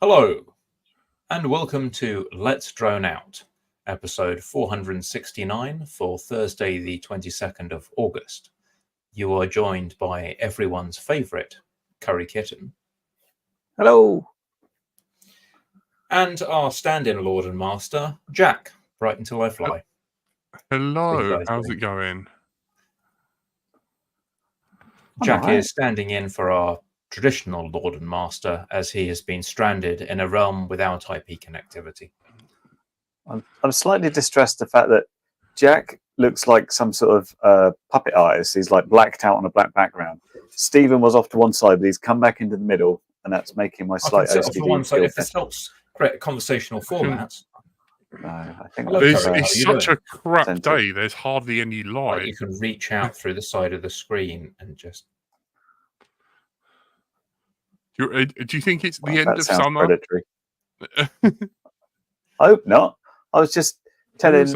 Hello, and welcome to Let's Drone Out, episode 469 for Thursday, the 22nd of August. You are joined by everyone's favourite, Curry Kitten. Hello. And our stand-in Lord and Master, Jack, right until I fly. Hello, how's it going? Jack is standing in for our traditional Lord and Master as he has been stranded in a realm without IP connectivity. I'm slightly distressed the fact that Jack looks like some sort of puppet artist. He's like blacked out on a black background. Stephen was off to one side, but he's come back into the middle, and that's making my slight OCD to one side. If this helps create a conversational format. No, I think it's such a crap day. There's hardly any light. Like you can reach out through the side of the screen and just. Do you think it's the end of summer? Predatory. I hope not. I was just telling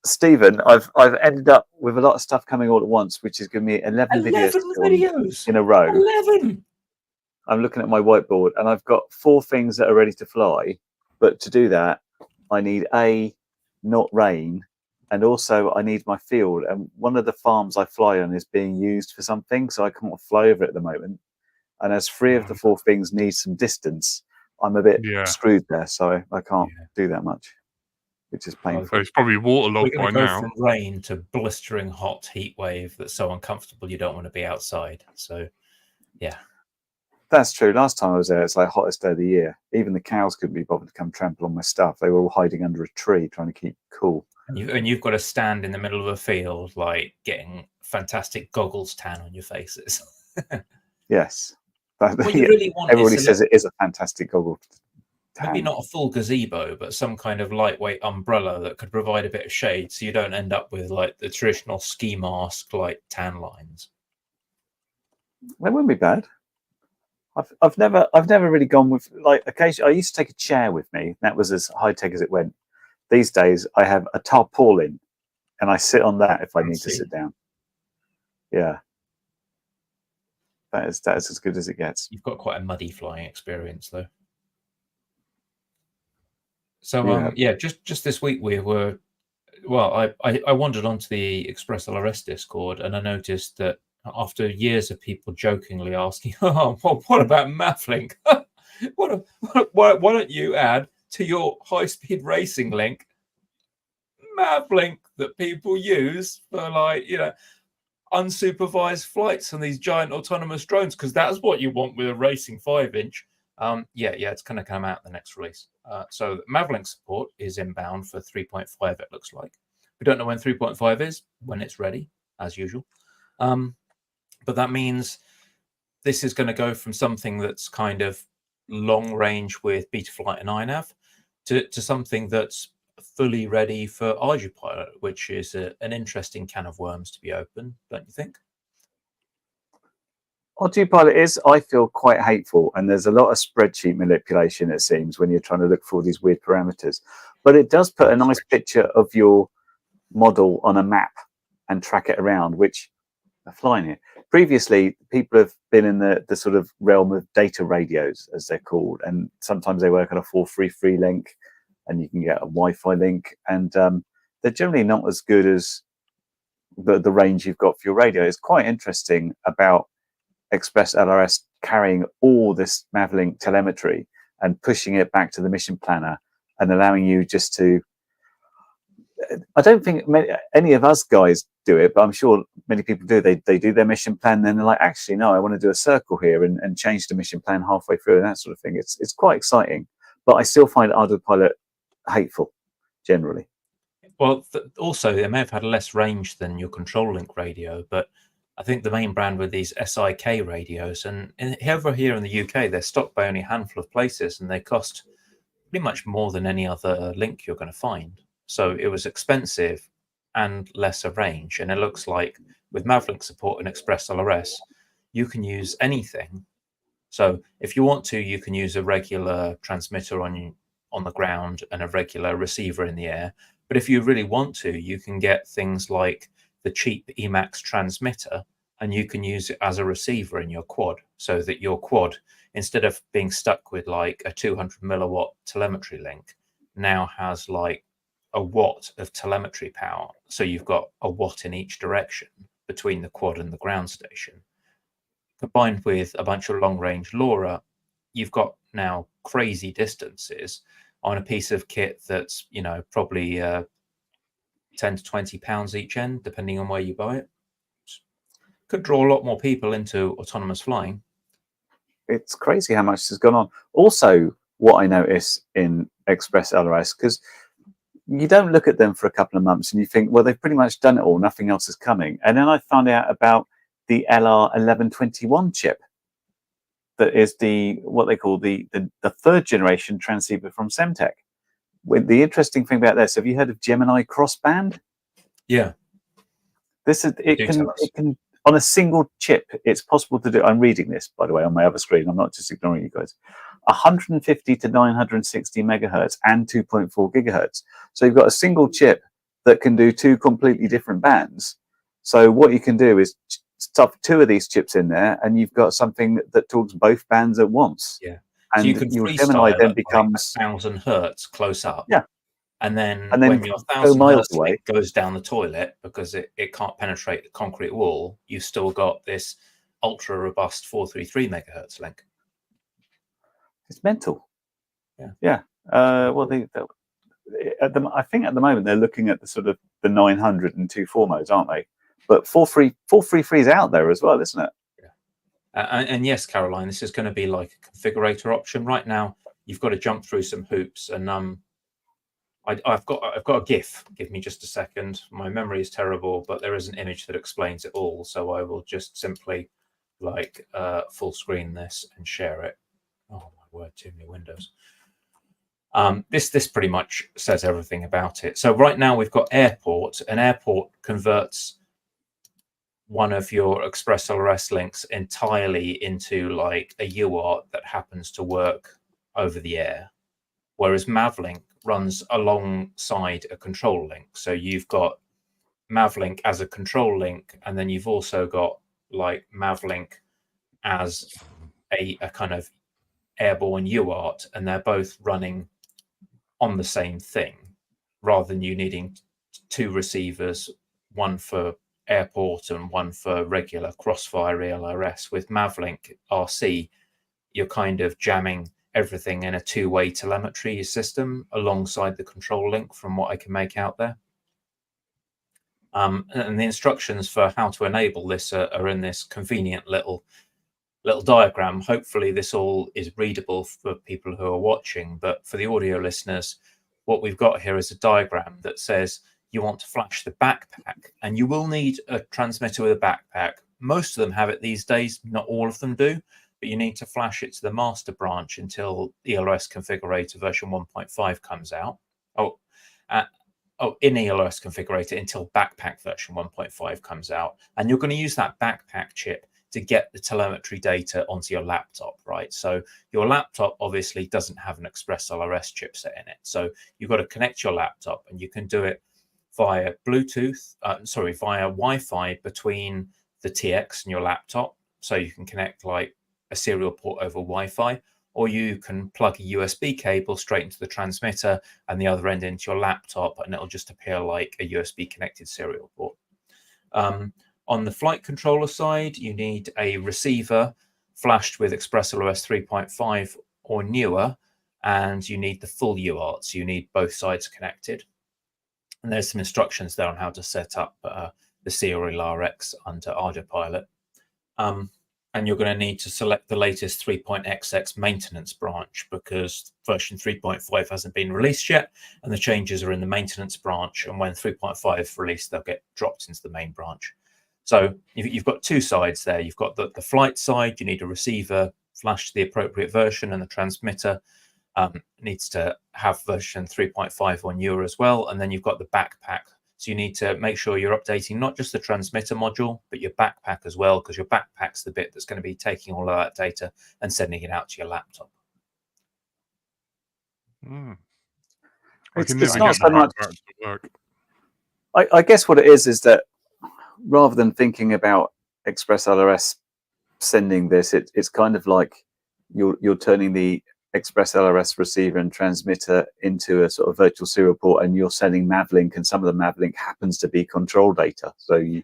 Stephen, I've ended up with a lot of stuff coming all at once, which is giving me 11 videos in a row. 11. I'm looking at my whiteboard, and I've got 4 things that are ready to fly. But to do that, I need not rain, and also I need my field. And one of the farms I fly on is being used for something, so I can't fly over it at the moment. And as 3 of the 4 things need some distance, I'm a bit screwed there, so I can't do that much, which is painful. So it's probably waterlogged by now. From rain to blistering hot heat wave that's so uncomfortable you don't want to be outside. So, yeah. That's true. Last time I was there, it's like hottest day of the year. Even the cows couldn't be bothered to come trample on my stuff. They were all hiding under a tree trying to keep cool. And you've got to stand in the middle of a field, like getting fantastic goggles tan on your faces. Yes. What you really want everybody says it is a fantastic goggle. Maybe not a full gazebo, but some kind of lightweight umbrella that could provide a bit of shade, so you don't end up with like the traditional ski mask like tan lines. That wouldn't be bad. I've never really gone with like occasionally. I used to take a chair with me. That was as high tech as it went. These days, I have a tarpaulin, and I sit on that if I need to sit down. Yeah. That is as good as it gets. You've got quite a muddy flying experience, though. So, just this week we were. Well, I wandered onto the Express LRS Discord, and I noticed that after years of people jokingly asking, "Oh, well, what about Mavlink? Why don't you add to your high-speed racing link Mavlink that people use for unsupervised flights on these giant autonomous drones, because that's what you want with a racing 5-inch. It's going to come out the next release. So Mavlink support is inbound for 3.5, it looks like. We don't know when 3.5 is, when it's ready, as usual. But that means this is going to go from something that's kind of long range with Betaflight and iNav to something that's fully ready for ArduPilot, which is an interesting can of worms to be open, don't you think? ArduPilot is, I feel, quite hateful, and there's a lot of spreadsheet manipulation, it seems, when you're trying to look for all these weird parameters. But it does put a nice picture of your model on a map and track it around, which are flying it. Previously, people have been in the sort of realm of data radios, as they're called, and sometimes they work on a 433 link, and you can get a Wi-Fi link, and they're generally not as good as the range you've got for your radio. It's quite interesting about Express LRS carrying all this Mavlink telemetry and pushing it back to the mission planner and allowing you just to. I don't think any of us guys do it, but I'm sure many people do. They do their mission plan, then they're like, actually, no, I want to do a circle here and change the mission plan halfway through and that sort of thing. It's quite exciting, but I still find ArduPilot hateful generally. Well, also they may have had less range than your control link radio, but I think the main brand with these SIK radios, and over here in the UK, they're stocked by only a handful of places, and they cost pretty much more than any other link you're going to find. So it was expensive and lesser range. And it looks like with Mavlink support and Express LRS, you can use anything. So if you want to, you can use a regular transmitter on the ground and a regular receiver in the air. But if you really want to, you can get things like the cheap Emacs transmitter and you can use it as a receiver in your quad, so that your quad, instead of being stuck with like a 200 milliwatt telemetry link, now has like a watt of telemetry power. So you've got a watt in each direction between the quad and the ground station. Combined with a bunch of long range LoRa, you've got now crazy distances on a piece of kit that's, you know, probably 10 to 20 pounds each end, depending on where you buy it. Could draw a lot more people into autonomous flying. It's crazy how much has gone on. Also, what I notice in Express LRS, because you don't look at them for a couple of months and you think, well, they've pretty much done it all, nothing else is coming. And then I found out about the LR1121 chip that is what they call the third generation transceiver from Semtech. With the interesting thing about this, have you heard of Gemini Crossband? Yeah. It can on a single chip, it's possible to do. I'm reading this, by the way, on my other screen. I'm not just ignoring you guys. 150 to 960 megahertz and 2.4 gigahertz. So you've got a single chip that can do two completely different bands. So what you can do is stuff two of these chips in there, and you've got something that talks both bands at once. Yeah. And so you can your Gemini then becomes like 1,000 hertz close up. Yeah. And then when your 1,000 miles hertz away goes down the toilet because it can't penetrate the concrete wall, you've still got this ultra robust 433 megahertz link. It's mental. Yeah. Well, I think at the moment they're looking at the sort of the 900 and 2.4 modes, aren't they? But 433 is out there as well, isn't it? Yeah. And yes, Caroline, this is going to be like a configurator option. Right now, you've got to jump through some hoops, and I've got a GIF. Give me just a second. My memory is terrible, but there is an image that explains it all. So I will just simply like full screen this and share it. Oh my word, too many windows. This pretty much says everything about it. So right now we've got Airport. An Airport converts one of your Express LRS links entirely into like a UART that happens to work over the air, whereas Mavlink runs alongside a control link. So you've got Mavlink as a control link, and then you've also got like Mavlink as a kind of airborne UART, and they're both running on the same thing, rather than you needing two receivers, one for Airport and one for regular Crossfire ELRS. With Mavlink RC, you're kind of jamming everything in a two-way telemetry system alongside the control link, from what I can make out there. And the instructions for how to enable this are in this convenient little diagram. Hopefully this all is readable for people who are watching, but for the audio listeners, what we've got here is a diagram that says you want to flash the backpack, and you will need a transmitter with a backpack. Most of them have it these days, not all of them do, but you need to flash it to the master branch until ELRS Configurator version 1.5 comes out. In ELRS Configurator until backpack version 1.5 comes out. And you're going to use that backpack chip to get the telemetry data onto your laptop, right? So your laptop obviously doesn't have an Express LRS chipset in it. So you've got to connect your laptop, and you can do it via via Wi-Fi between the TX and your laptop. So you can connect like a serial port over Wi-Fi, or you can plug a USB cable straight into the transmitter and the other end into your laptop, and it'll just appear like a USB connected serial port. On the flight controller side, you need a receiver flashed with Express LRS 3.5 or newer, and you need the full UART, so you need both sides connected. And there's some instructions there on how to set up the serial RX under ArduPilot. And you're going to need to select the latest 3.xx maintenance branch, because version 3.5 hasn't been released yet, and the changes are in the maintenance branch. And when 3.5 is released, they'll get dropped into the main branch. So you've got two sides there. You've got the flight side. You need a receiver flashed to the appropriate version, and the transmitter needs to have version 3.5 or newer as well. And then you've got the backpack. So you need to make sure you're updating not just the transmitter module, but your backpack as well, because your backpack's the bit that's going to be taking all of that data and sending it out to your laptop. It's not so much. I guess what it is that rather than thinking about Express LRS sending this, it's kind of like you're turning the Express LRS receiver and transmitter into a sort of virtual serial port, and you're sending Mavlink, and some of the Mavlink happens to be control data, so you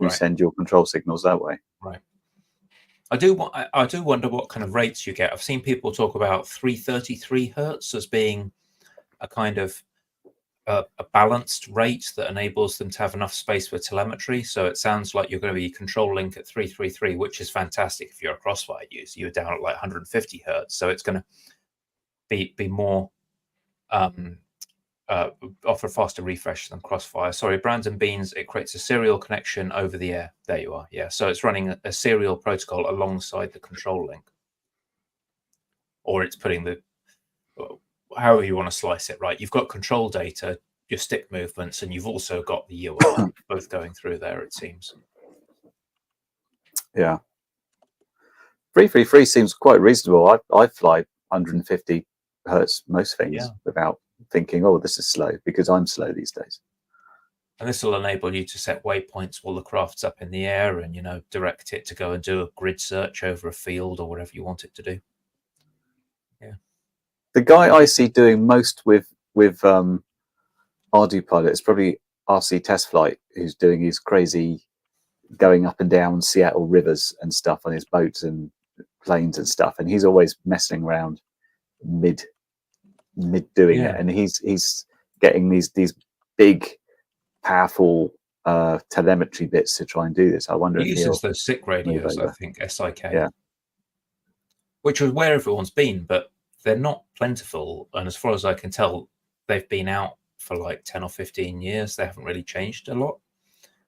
send your control signals that way. Right. I do wonder what kind of rates you get. I've seen people talk about 333 hertz as being a kind of a balanced rate that enables them to have enough space for telemetry. So it sounds like you're going to be control link at 333, which is fantastic if you're a Crossfire user. You're down at like 150 hertz, so it's going to be more offer faster refresh than Crossfire. Sorry, Brandon Beans, it creates a serial connection over the air. There you are. Yeah, so it's running a serial protocol alongside the control link, or it's putting the, however you want to slice it, right? You've got control data, your stick movements, and you've also got the UART both going through there, it seems. Yeah. 333 seems quite reasonable. I fly 150 hertz most things without thinking, oh, this is slow, because I'm slow these days. And this will enable you to set waypoints while the craft's up in the air, and, you know, direct it to go and do a grid search over a field or whatever you want it to do. Yeah. The guy I see doing most with Ardupilot is probably RC Test Flight, who's doing his crazy going up and down Seattle rivers and stuff on his boats and planes and stuff, and he's always messing around mid doing it, and he's getting these big powerful telemetry bits to try and do this. I wonder he if uses those SICK radios, I think, SIK, yeah, which is where everyone's been, but they're not plentiful, and as far as I can tell, they've been out for like 10 or 15 years. They haven't really changed a lot.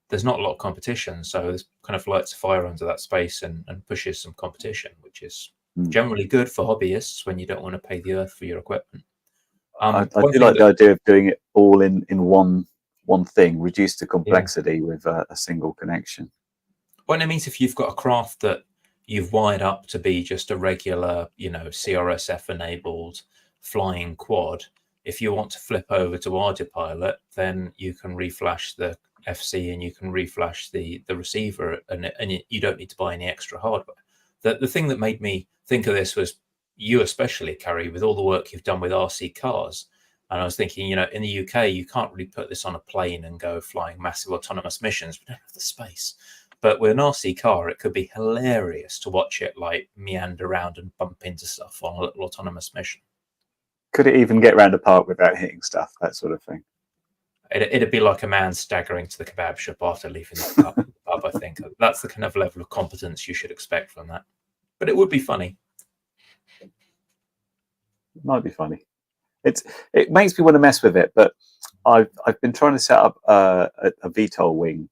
There's not a lot of competition, so this kind of lights a fire under that space and pushes some competition, which is generally good for hobbyists when you don't want to pay the earth for your equipment. I do like the idea of doing it all in one thing, reduce the complexity with a single connection. Well, it means if you've got a craft that you've wired up to be just a regular, you know, CRSF enabled flying quad, if you want to flip over to Ardupilot, then you can reflash the FC and you can reflash the receiver, and you don't need to buy any extra hardware. The thing that made me think of this was you, especially, Carrie, with all the work you've done with RC cars. And I was thinking, you know, in the UK, you can't really put this on a plane and go flying massive autonomous missions. We don't have the space. But with an RC car, it could be hilarious to watch it like meander around and bump into stuff on a little autonomous mission. Could it even get around a park without hitting stuff, that sort of thing? It'd be like a man staggering to the kebab shop after leaving the pub, I think. That's the kind of level of competence you should expect from that. But it would be funny. It might be funny. It makes me want to mess with it, but I've been trying to set up a VTOL wing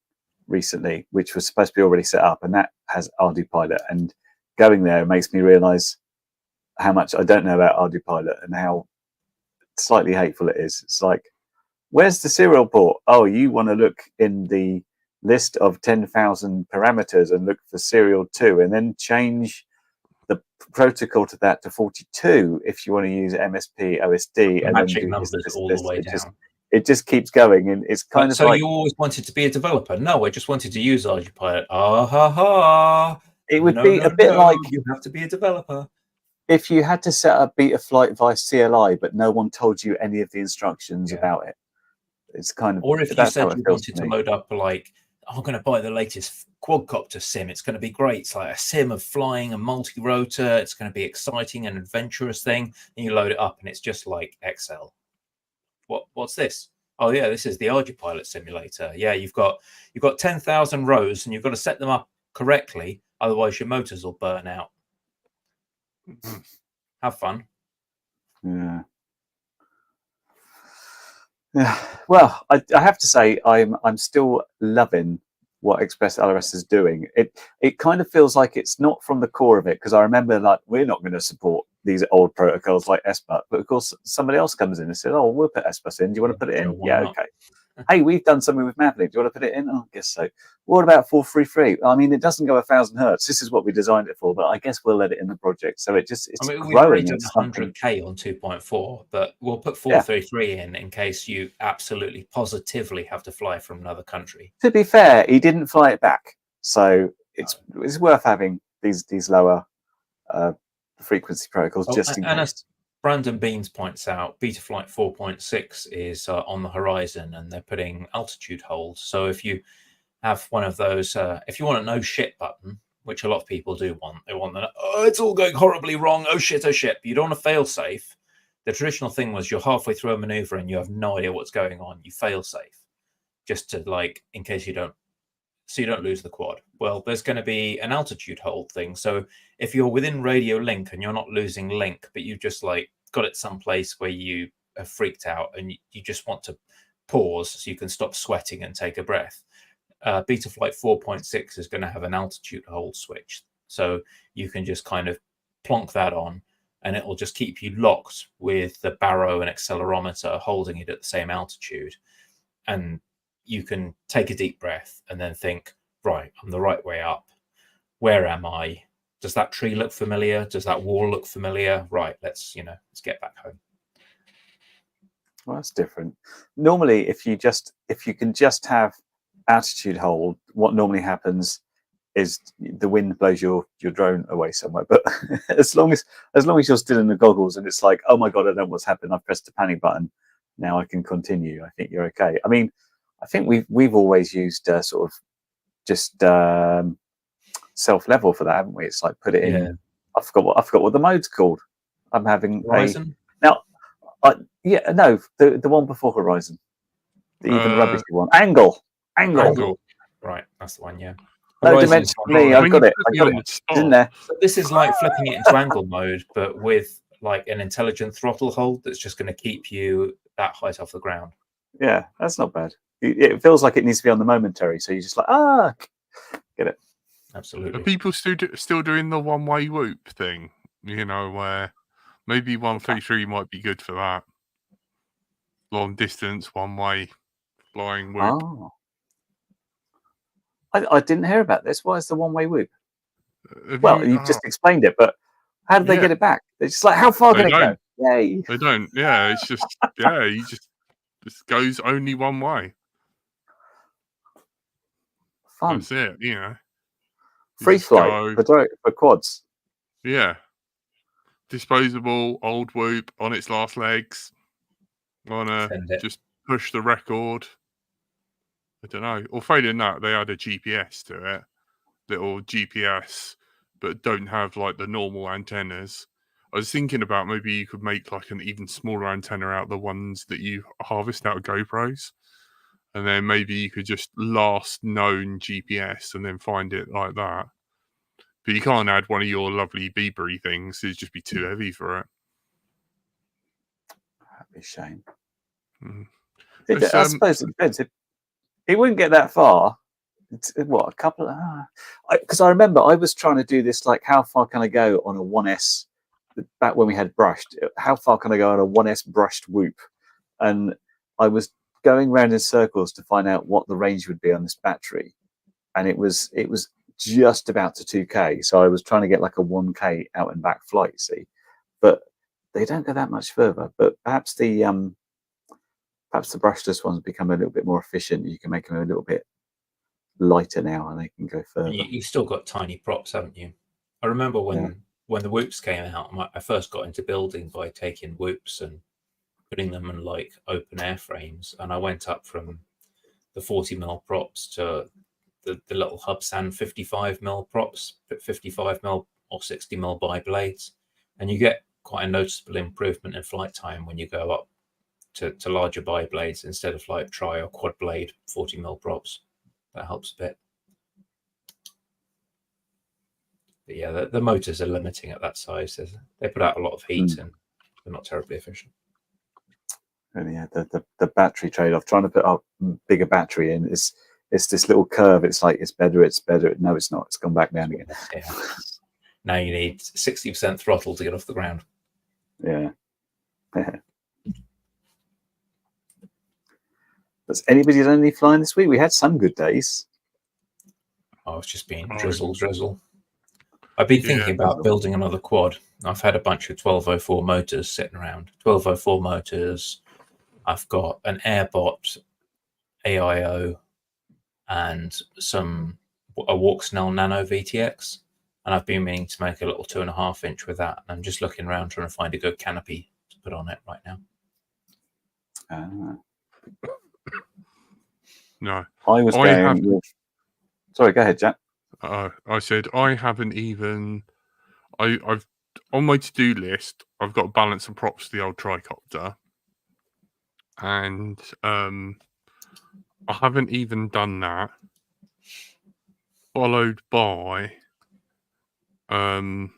recently, which was supposed to be already set up, and that has Ardupilot. And going there makes me realise how much I don't know about Ardupilot and how slightly hateful it is. It's like, where's the serial port? Oh, you want to look in the list of 10,000 parameters and look for serial 2, and then change the protocol to that to 42 if you want to use MSP OSD, and magic then numbers all the way down. It just keeps going, and it's kind of so like, you always wanted to be a developer? No, I just wanted to use Ardupilot. Ah ha ha! It would be a bit like you have to be a developer. If you had to set up Betaflight via CLI, but no one told you any of the instructions about it. It's kind of, or if you said you wanted to load up like, I'm going to buy the latest quadcopter sim. It's going to be great. It's like a sim of flying a multi-rotor. It's going to be exciting and adventurous thing. And you load it up, and it's just like Excel. What's this? Oh yeah, this is the Ardupilot simulator. Yeah, you've got 10,000 rows, and you've got to set them up correctly, otherwise your motors will burn out. Have fun. Yeah. Well, I have to say I'm still loving what Express LRS is doing. It kind of feels like it's not from the core of it, because I remember, like, we're not going to support these old protocols like SBUT, but of course somebody else comes in and says, oh, we'll put SBUT in. Do you want to put it in? Yeah, okay. Hey, we've done something with Mavlink. Do you want to put it in? Oh, I guess so. What about 433? I mean, it doesn't go 1,000 hertz. This is what we designed it for, but I guess we'll let it in the project. So it's we've growing. already done 100K on 2.4, but we'll put 433 in case you absolutely positively have to fly from another country. To be fair, he didn't fly it back, so it's worth having these lower frequency protocols just in case. As Brandon Beans points out, Betaflight 4.6 is on the horizon, and they're putting altitude holds. So if you have one of those, if you want a no shit button, which a lot of people do want, they want that, oh, it's all going horribly wrong, oh shit, but you don't want to fail safe. The traditional thing was you're halfway through a maneuver and you have no idea what's going on. You fail safe just to, like, in case you don't, so you don't lose the quad. Well, there's going to be an altitude hold thing. So if you're within radio link and you're not losing link, but you just like got it someplace where you are freaked out and you just want to pause so you can stop sweating and take a breath, Betaflight 4.6 is going to have an altitude hold switch. So you can just kind of plonk that on, and it will just keep you locked with the baro and accelerometer holding it at the same altitude. And you can take a deep breath and then think, right, I'm the right way up. Where am I? Does that tree look familiar? Does that wall look familiar? Right, let's get back home. Well, that's different. Normally, if you can just have altitude hold, what normally happens is the wind blows your drone away somewhere. But as long as you're still in the goggles and it's like, oh my god, I don't know what's happened, I've pressed the panic button, now I can continue, I think you're okay. I mean, I think we've always used sort of just self level for that, haven't we? It's like put it in. I forgot what the mode's called. I'm having Horizon. The one before Horizon, the even rubbishy one. Angle. Right, that's the one. Yeah. No dimension. I've got it. It's in there. So this is like flipping it into angle mode, but with like an intelligent throttle hold that's just going to keep you that height off the ground. Yeah, that's not bad. It feels like it needs to be on the momentary, so you're just like, get it. Absolutely. Are people still doing the one-way whoop thing? Where maybe 133 might be good for that. Long distance, one-way flying whoop. Oh. I didn't hear about this. Why is the one-way whoop? You've just explained it, but how do they get it back? It's just like, how far can it go? Yay. They don't. Yeah, it's just, you just goes only one way. Fun. That's it, Free flight for quads. Yeah. Disposable, old whoop on its last legs. Wanna just push the record. I don't know. Or failing that, they add a GPS to it. Little GPS, but don't have like the normal antennas. I was thinking about maybe you could make like an even smaller antenna out of the ones that you harvest out of GoPros. And then maybe you could just last known GPS and then find it like that. But you can't add one of your lovely Biebery things. It'd just be too heavy for it. That'd be a shame. Mm. I suppose it depends. It wouldn't get that far. It's, a couple of... Because I remember I was trying to do this, like, how far can I go on a 1S? Back when we had brushed, how far can I go on a 1S brushed whoop? And I was going around in circles to find out what the range would be on this battery. And it was just about to 2K. So I was trying to get like a 1K out and back flight, see? But they don't go that much further. But perhaps the brushless ones become a little bit more efficient. You can make them a little bit lighter now and they can go further. You've still got tiny props, haven't you? I remember when the whoops came out, I first got into building by taking whoops and putting them in like open air frames. And I went up from the 40mm props to the little Hubsan 55mm props, 55mm or 60mm bi blades. And you get quite a noticeable improvement in flight time when you go up to larger bi blades instead of like tri or quad blade 40mm props. That helps a bit. But yeah, the motors are limiting at that size. They put out a lot of heat and they're not terribly efficient. And yeah, the battery trade-off, trying to put a bigger battery in, it's this little curve. It's like, it's better. No, it's not. It's gone back down again. Yeah. Now you need 60% throttle to get off the ground. Yeah. Has anybody done any flying this week? We had some good days. Oh, it's just been drizzle. I've been thinking about building another quad. I've had a bunch of 1204 motors sitting around. 1204 motors. I've got an Airbot AIO and some a Walksnell Nano VTX, and I've been meaning to make a little 2.5 inch with that. I'm just looking around trying to find a good canopy to put on it right now. No, I was going with... Sorry, go ahead, Jack. I said I haven't even. I've on my to-do list. I've got balance and props for the old tricopter, and I haven't even done that. Followed by, like,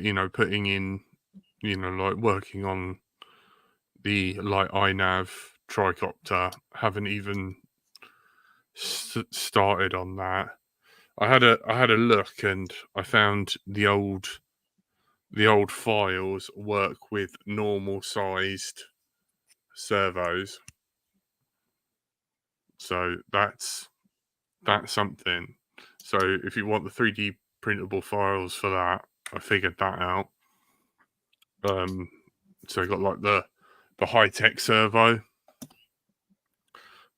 you know, putting in, you know, like working on the like iNav tricopter. Haven't even started on that. I had a look and I found the old files work with normal sized servos. So that's something. So if you want the 3D printable files for that, I figured that out. So I got like the high-tech servo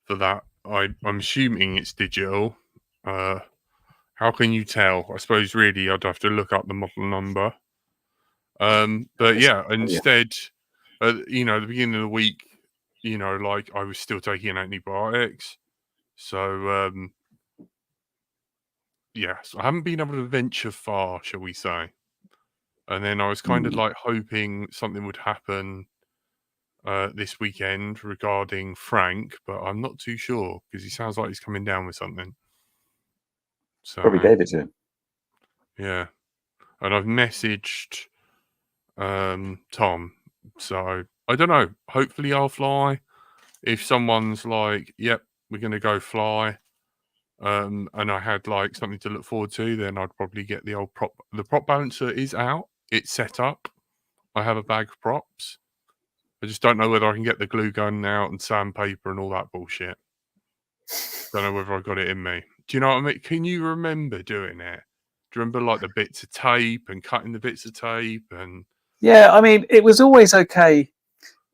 for that. I'm assuming it's digital. How can you tell? I suppose really I'd have to look up the model number. But yeah, instead, you know, at the beginning of the week, you know, like I was still taking antibiotics. So, yes, I haven't been able to venture far, shall we say. And then I was kind of like hoping something would happen this weekend regarding Frank, but I'm not too sure because he sounds like he's coming down with something. So, probably gave it to him. Yeah. And I've messaged Tom. So I don't know. Hopefully I'll fly. If someone's like, yep, we're going to go fly, and I had like something to look forward to, then I'd probably get the old prop. The prop balancer is out. It's set up. I have a bag of props. I just don't know whether I can get the glue gun out and sandpaper and all that bullshit. Don't know whether I got it in me. Do you know what I mean? Can you remember doing it? Do you remember like the bits of tape and cutting the bits of tape and? Yeah, I mean, it was always okay.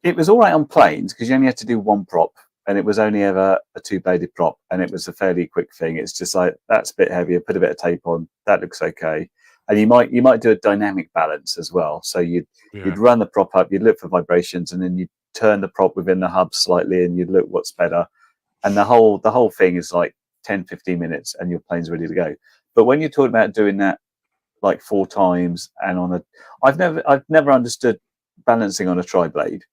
It was all right on planes because you only had to do one prop, and it was only ever a 2-bladed prop, and it was a fairly quick thing. It's just like, that's a bit heavier, put a bit of tape on, that looks okay. And you might do a dynamic balance as well. So you'd run the prop up, you'd look for vibrations, and then you'd turn the prop within the hub slightly, and you'd look what's better. And the whole thing is like 10-15 minutes, and your plane's ready to go. But when you're talking about doing that like 4 times and on a, I've never understood balancing on a tri-blade.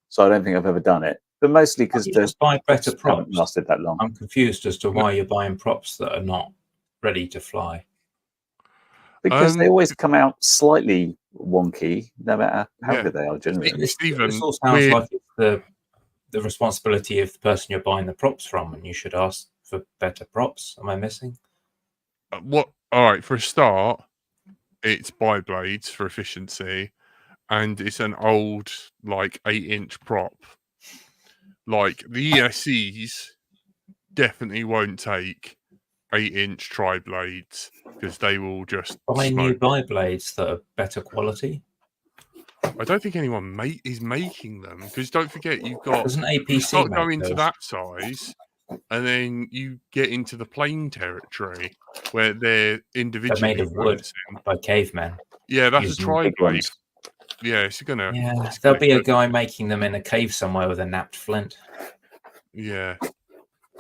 So I don't think I've ever done it, but mostly because just buy better props. Haven't lasted that long. I'm confused as to why you're buying props that are not ready to fly. Because they always come out slightly wonky, no matter how good they are. Generally, this all sounds like it's the responsibility of the person you're buying the props from, and you should ask for better props. Am I missing? What? All right, for a start, it's bi-blades for efficiency. And it's an old, like 8-inch prop. Like the ESCs definitely won't take 8-inch tri-blades because they will just buy new bi-blades that are better quality. I don't think anyone is making them because don't forget you've got. Doesn't APC you start going to that size, and then you get into the plane territory where they're individually made of wood by cavemen. Yeah, that's a tri-blade. Yeah, it's gonna. Yeah, there'll be a guy making them in a cave somewhere with a napped flint. Yeah,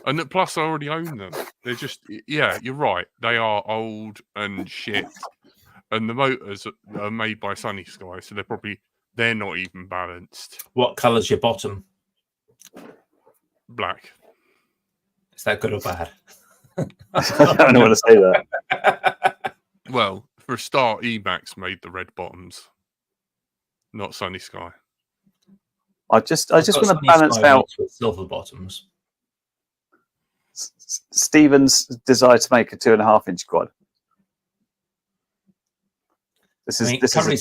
and plus I already own them. They're just, yeah, you're right. They are old and shit, and the motors are made by Sunny Sky, so they're not even balanced. What colour's your bottom? Black. Is that good or bad? I don't want to say that. Well, for a start, Emax made the red bottoms. Not Sunny Sky. I just want to balance out with silver bottoms. Stephen's desire to make a 2.5-inch quad. This is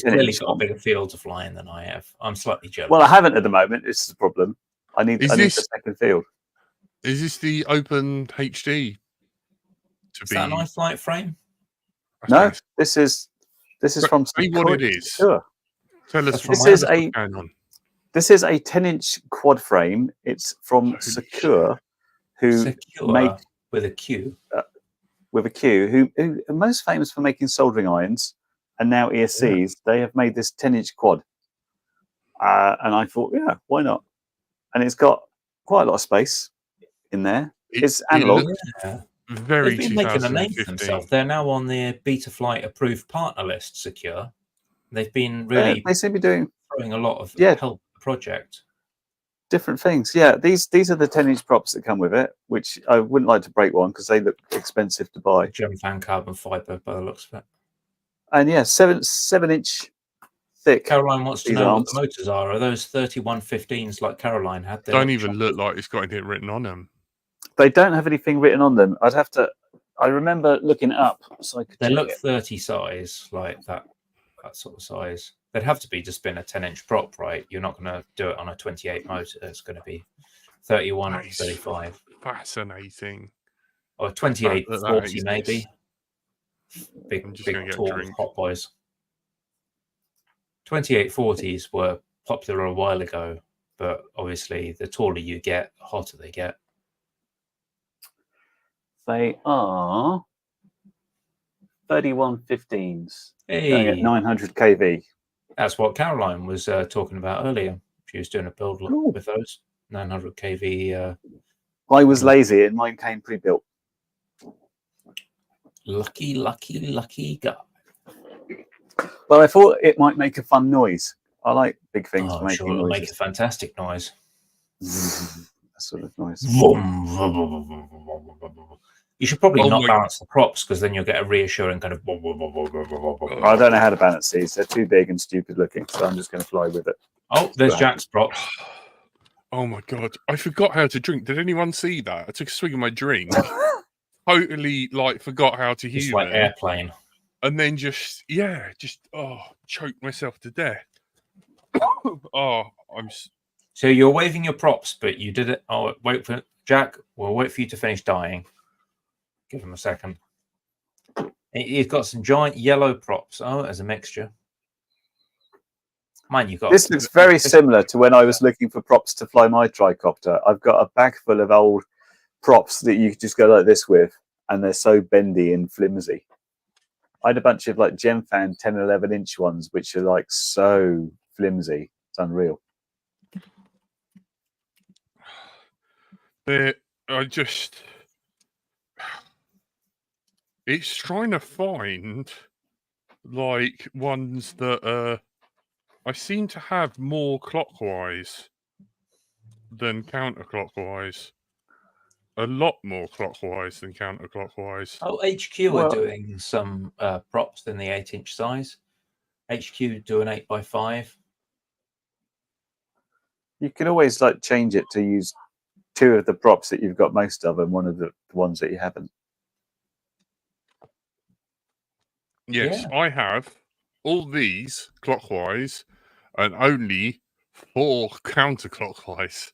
clearly got a bigger field to fly in than I have. I'm slightly jealous. Well, I haven't at the moment. This is the problem. I need the second field. Is this the Open HD? Is that an iFlight frame? No, this is from. See what it is. Sure. Tell us. This is a 10-inch quad frame. It's from Secure, who make with a Q. with a Q, who are most famous for making soldering irons and now ESCs. They have made this 10-inch quad, and I thought, yeah, why not? And it's got quite a lot of space in there. It's analog. Very They've been making a name for 2015. themselves. They're now on the Betaflight approved partner list, secure. They've been really They seem to be doing throwing a lot of help the project. Different things. Yeah, these are the 10-inch props that come with it, which I wouldn't like to break one because they look expensive to buy. Gem fan carbon fiber by the looks of it. And yeah, 7-inch thick. Caroline wants to know what the motors are. Are those 3115s like Caroline had? Don't even look like it's got anything written on them. They don't have anything written on them. I remember looking it up so I could. They look 30 size, like that sort of size. They'd have to be just been a 10-inch prop, right? You're not going to do it on a 28 motor. It's going to be 31 or 35. Fascinating. Or 28, 40 maybe. Big tall hot boys. 2840s were popular a while ago, but obviously the taller you get, the hotter they get. They are 3115s. Hey. At 900 kV. That's what Caroline was talking about earlier. She was doing a build with those 900 kV. I was lazy and mine came pre-built. Lucky guy. Well, I thought it might make a fun noise. I like big things making sure it'll noises. Make a fantastic noise. That sort of noise. You should probably not balance the props because then you'll get a reassuring kind of. I don't know how to balance these. They're too big and stupid looking, so I'm just going to fly with it. Oh, there's Jack's props. Oh my god, I forgot how to drink. Did anyone see that? I took a swig of my drink. Totally forgot how to use it. Like airplane. And then just choked myself to death. So you're waving your props, but you did it. Oh, wait for Jack. We'll wait for you to finish dying. Give him a second. He's got some giant yellow props. Oh, as a mixture. Mine, you got. This looks very similar to when I was looking for props to fly my tricopter. I've got a bag full of old props that you just go like this with, and they're so bendy and flimsy. I had a bunch of Gemfan 10 and 11-inch ones, which are so flimsy. It's unreal. It's trying to find ones that I seem to have more clockwise than counterclockwise. A lot more clockwise than counterclockwise. Oh, HQ are doing some props in the 8-inch size. HQ do an 8x5. You can always change it to use 2 of the props that you've got most of and one of the ones that you haven't. Yes, I have all these clockwise and only 4 counterclockwise.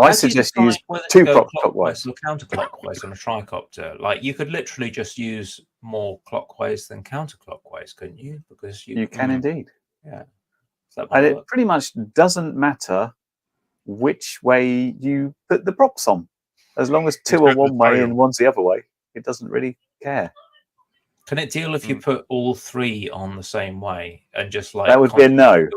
I suggest you use 2 props clockwise or counterclockwise on a tricopter. You could literally just use more clockwise than counterclockwise, couldn't you? Because you can indeed. Yeah. And it pretty much doesn't matter which way you put the props on, as long as 2 are one way and 1's the other way. It doesn't really care. Can it deal if you put all 3 on the same way and just that would be a no.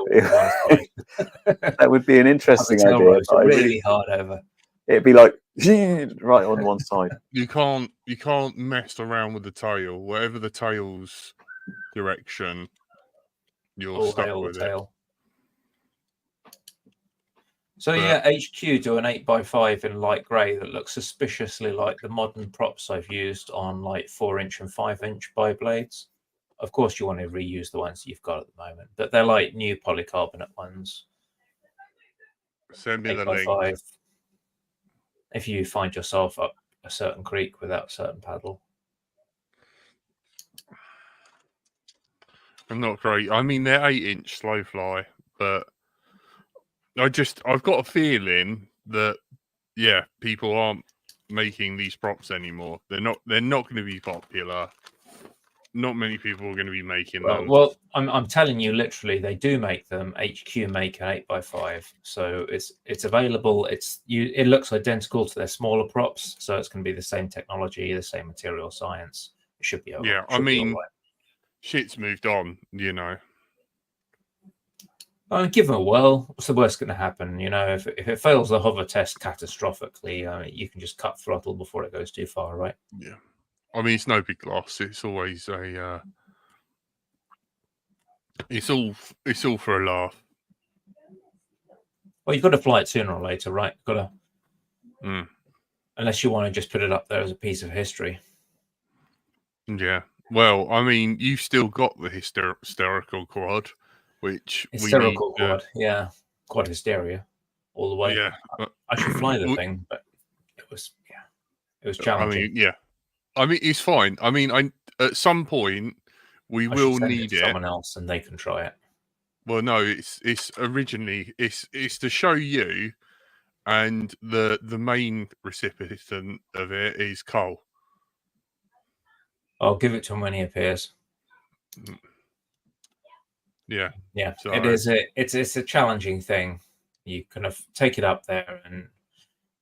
That would be an interesting idea. Really hard over. It'd be right on one side. You can't mess around with the tail. Whatever the tail's direction, you're stuck with it. So HQ do an 8x5 in light grey that looks suspiciously like the modern props I've used on 4-inch and 5-inch bi-blades. Of course, you want to reuse the ones you've got at the moment, but they're new polycarbonate ones. Send me the link. If you find yourself up a certain creek without a certain paddle. I'm not great. I mean, they're 8-inch slow fly, but I've got a feeling that people aren't making these props anymore. They're not going to be popular. not many people are going to be making them. Well, I'm telling you, literally, they do make them. HQ make an 8x5, so it's available. It looks identical to their smaller props, so it's going to be the same technology, the same material science. It should be. Yeah, I mean, shit's moved on, you know. I mean, give them a whirl. What's the worst going to happen? You know, if it fails the hover test catastrophically, you can just cut throttle before it goes too far, right? Yeah. I mean, it's no big loss. It's always a. It's all for a laugh. Well, you've got to fly it sooner or later, right? Got to. Unless you want to just put it up there as a piece of history. Yeah. Well, I mean, you've still got the hysterical quad, which hysterical quad, yeah, quad hysteria, all the way. Yeah, I should fly the thing, but it was challenging. I mean, yeah, I mean, it's fine. I mean, at some point we will need it. Someone else, and they can try it. Well, no, it's originally it's to show you, and the main recipient of it is Cole. I'll give it to him when he appears. Yeah, so it is. It's a challenging thing. You kind of take it up there, and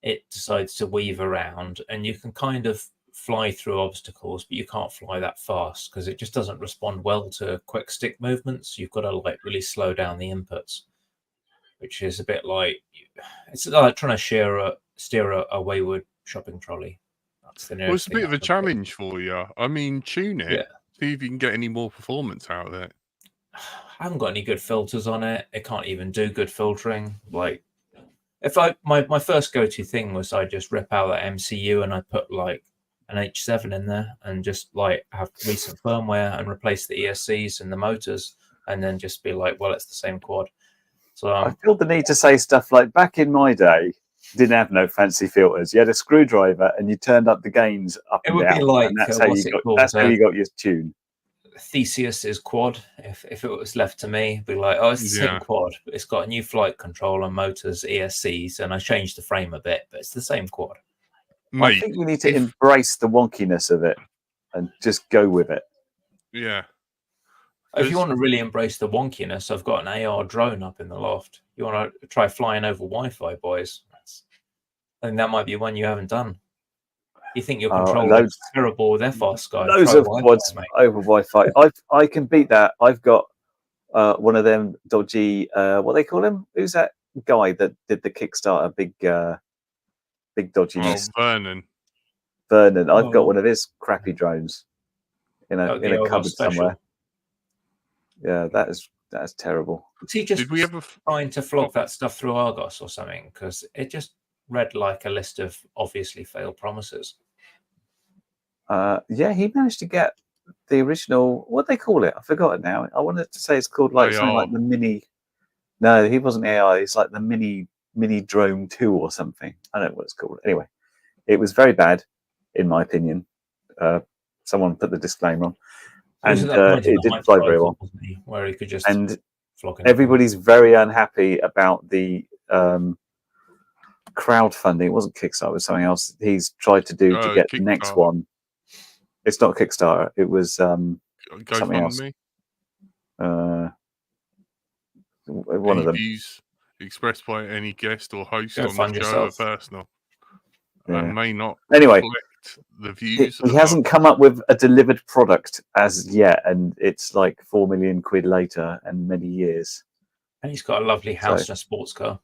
it decides to weave around, and you can kind of fly through obstacles, but you can't fly that fast because it just doesn't respond well to quick stick movements. You've got to like really slow down the inputs, which is a bit like it's like trying to steer a wayward shopping trolley. Well, it's a bit of a challenge for you. I mean, tune it. See if you can get any more performance out of it. I haven't got any good filters on it. It can't even do good filtering. Like, if my first go-to thing was I just rip out that MCU and I put like an H7 in there and just like have recent firmware and replace the ESCs and the motors, and then just be like, well, it's the same quad. So I feel the need to say stuff like, back in my day, didn't have no fancy filters. You had a screwdriver and you turned up the gains up and down. It would be like, and that's how you got your tune. Theseus's quad. If it was left to me, it'd be like, oh, it's the same quad, but it's got a new flight controller, motors, ESCs, and I changed the frame a bit, but it's the same quad. Mate, I think you need to embrace the wonkiness of it and just go with it. Yeah. If you want to really embrace the wonkiness, I've got an AR drone up in the loft. You want to try flying over Wi-Fi, boys? I think that might be one you haven't done. You think your controller is terrible with FR-Sky? Loads of quads over Wi-Fi. I can beat that. I've got one of them dodgy. What they call him? Who's that guy that did the Kickstarter? Big dodginess. Vernon. I've got one of his crappy drones in a cupboard somewhere. Yeah, that is terrible. Was he just trying to flog that stuff through Argos or something? Because it just read like a list of obviously failed promises. Yeah, he managed to get the original. What they call it? I forgot it now. I wanted to say it's called like something like the mini. No, he wasn't AI. It's like the mini drone 2 or something. I don't know what it's called. Anyway, it was very bad, in my opinion. Someone put the disclaimer on. And it didn't fly very well. Where he could just everybody's very unhappy about the crowdfunding. It wasn't Kickstarter, it was something else he's tried to do to get the next one. It's not Kickstarter, it was something else. One of them. Views expressed by any guest or host on the show are personal. And may not reflect the views. He hasn't come up with a delivered product as yet, and it's like 4 million quid later and many years. And he's got a lovely house and a sports car.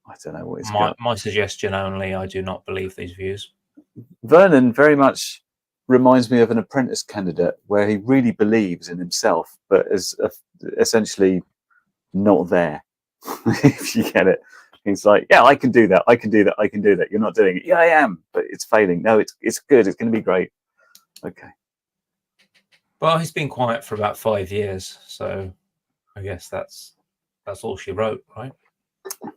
I don't know what he's got. My suggestion only, I do not believe these views. Vernon very much reminds me of an apprentice candidate where he really believes in himself, but is essentially not there, if you get it. He's like, yeah, I can do that. I can do that. I can do that. You're not doing it. Yeah, I am, but it's failing. No, it's good. It's going to be great. Okay. Well, he's been quiet for about 5 years, so I guess that's all she wrote, right?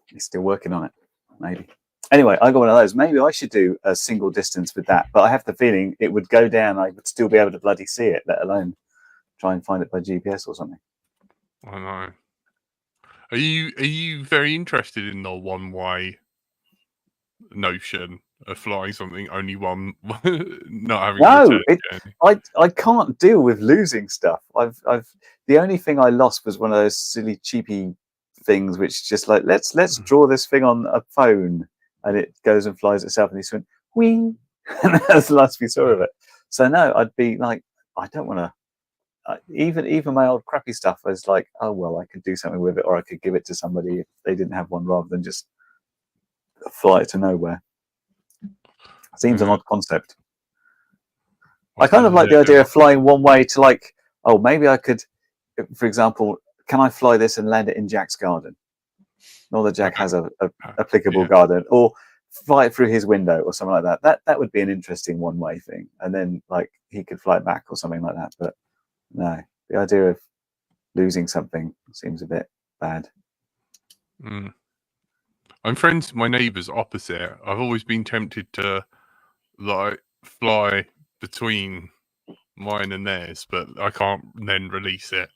He's still working on it, maybe. Anyway, I got one of those. Maybe I should do a single distance with that, but I have the feeling it would go down. I would still be able to bloody see it, let alone try and find it by GPS or something. I know. Are you very interested in the one-way notion? of flying something, only one not having No, a return. I can't deal with losing stuff. I've the only thing I lost was one of those silly cheapy things, which just like let's draw this thing on a phone, and it goes and flies itself, and he went wing, and that's the last we saw of it. So no, I'd be like, I don't want to. Even my old crappy stuff, I was like, oh well, I could do something with it, or I could give it to somebody if they didn't have one, rather than just fly it to nowhere. Seems an odd concept. I kind of like the idea of flying one way to like, oh, maybe I could, for example, can I fly this and land it in Jack's garden? Not that Jack has a applicable garden, or fly it through his window or something like that. That would be an interesting one way thing, and then like he could fly it back or something like that. But no, the idea of losing something seems a bit bad. I'm friends with my neighbours opposite. I've always been tempted to like fly between mine and theirs, but I can't then release it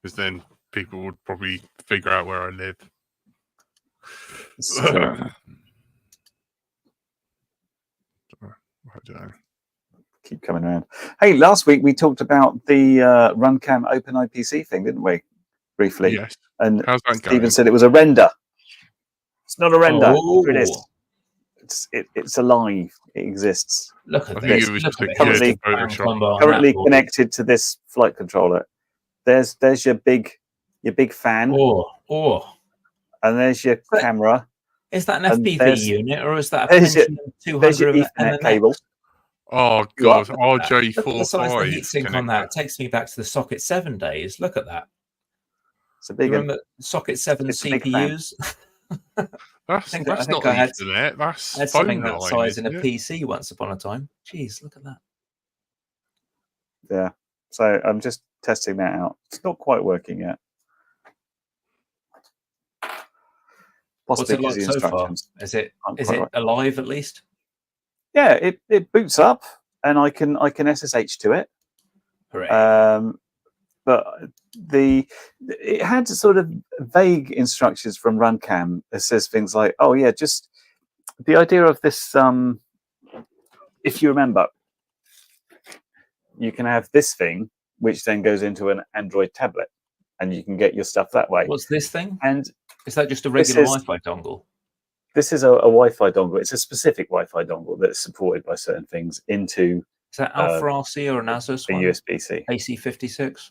because then people would probably figure out where I live. I don't know. Keep coming around. Hey, last week we talked about the Runcam Open IPC thing, didn't we? Briefly. Yes. And how's that Stephen going? said it was a render. It's not a render. Oh. It is. It's alive. It exists. Look at I this. think it was just a currently- Photoshop. Currently connected to this flight controller. There's your big fan, and there's your camera. Is that an And FPV unit, or is that a there's your- Pentium There's your 200 Ethernet MMX? cable. Oh You are. god, Look at the size of the RJ45 heatsink on that. It takes me back to the Socket 7 days. Look at that. It's a big You one. remember Socket 7 It's a big fan. CPUs? That's think not I had- Ethernet. That's I had phone something that line, size in a isn't it? PC once upon a time. Jeez, look at that. Yeah. So I'm just testing that out. It's not quite working yet. What's Possibly it like because the so far? instructions. Is it aren't quite right. alive at least? Yeah, it boots up, and I can SSH to it. Hooray. But it had sort of vague instructions from Runcam that says things like, oh yeah, just the idea of this. If you remember, you can have this thing, which then goes into an Android tablet, and you can get your stuff that way. What's this thing? And is that just a regular Wi-Fi dongle? This is a Wi-Fi dongle. It's a specific Wi-Fi dongle that's supported by certain things into. Is that Alpha RC or an Asus a one? USB-C. AC56?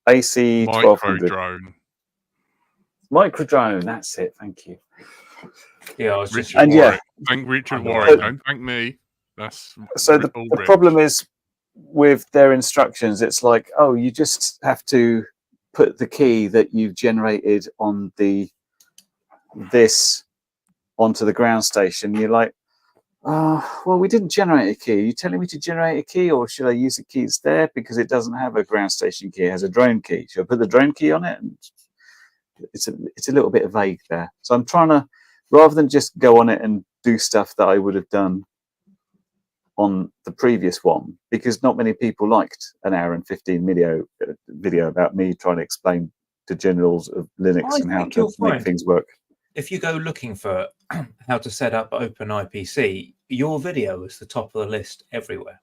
AC 1200. Microdrone. Microdrone, that's it. Thank you. Yeah, I was just... Richard And yeah. Warwick. Thank Richard Warwick. Don't thank me. That's So the problem is with their instructions, it's like, oh, you just have to put the key that you've generated on this onto the ground station. You're like, well, we didn't generate a key. Are you telling me to generate a key, or should I use the key that's there because it doesn't have a ground station key? It has a drone key. Should I put the drone key on it? And it's a little bit vague there. So I'm trying to, rather than just go on it and do stuff that I would have done on the previous one, because not many people liked an hour and 15 video about me trying to explain the generals of Linux and how to make things work. If you go looking for how to set up OpenIPC, your video is the top of the list everywhere.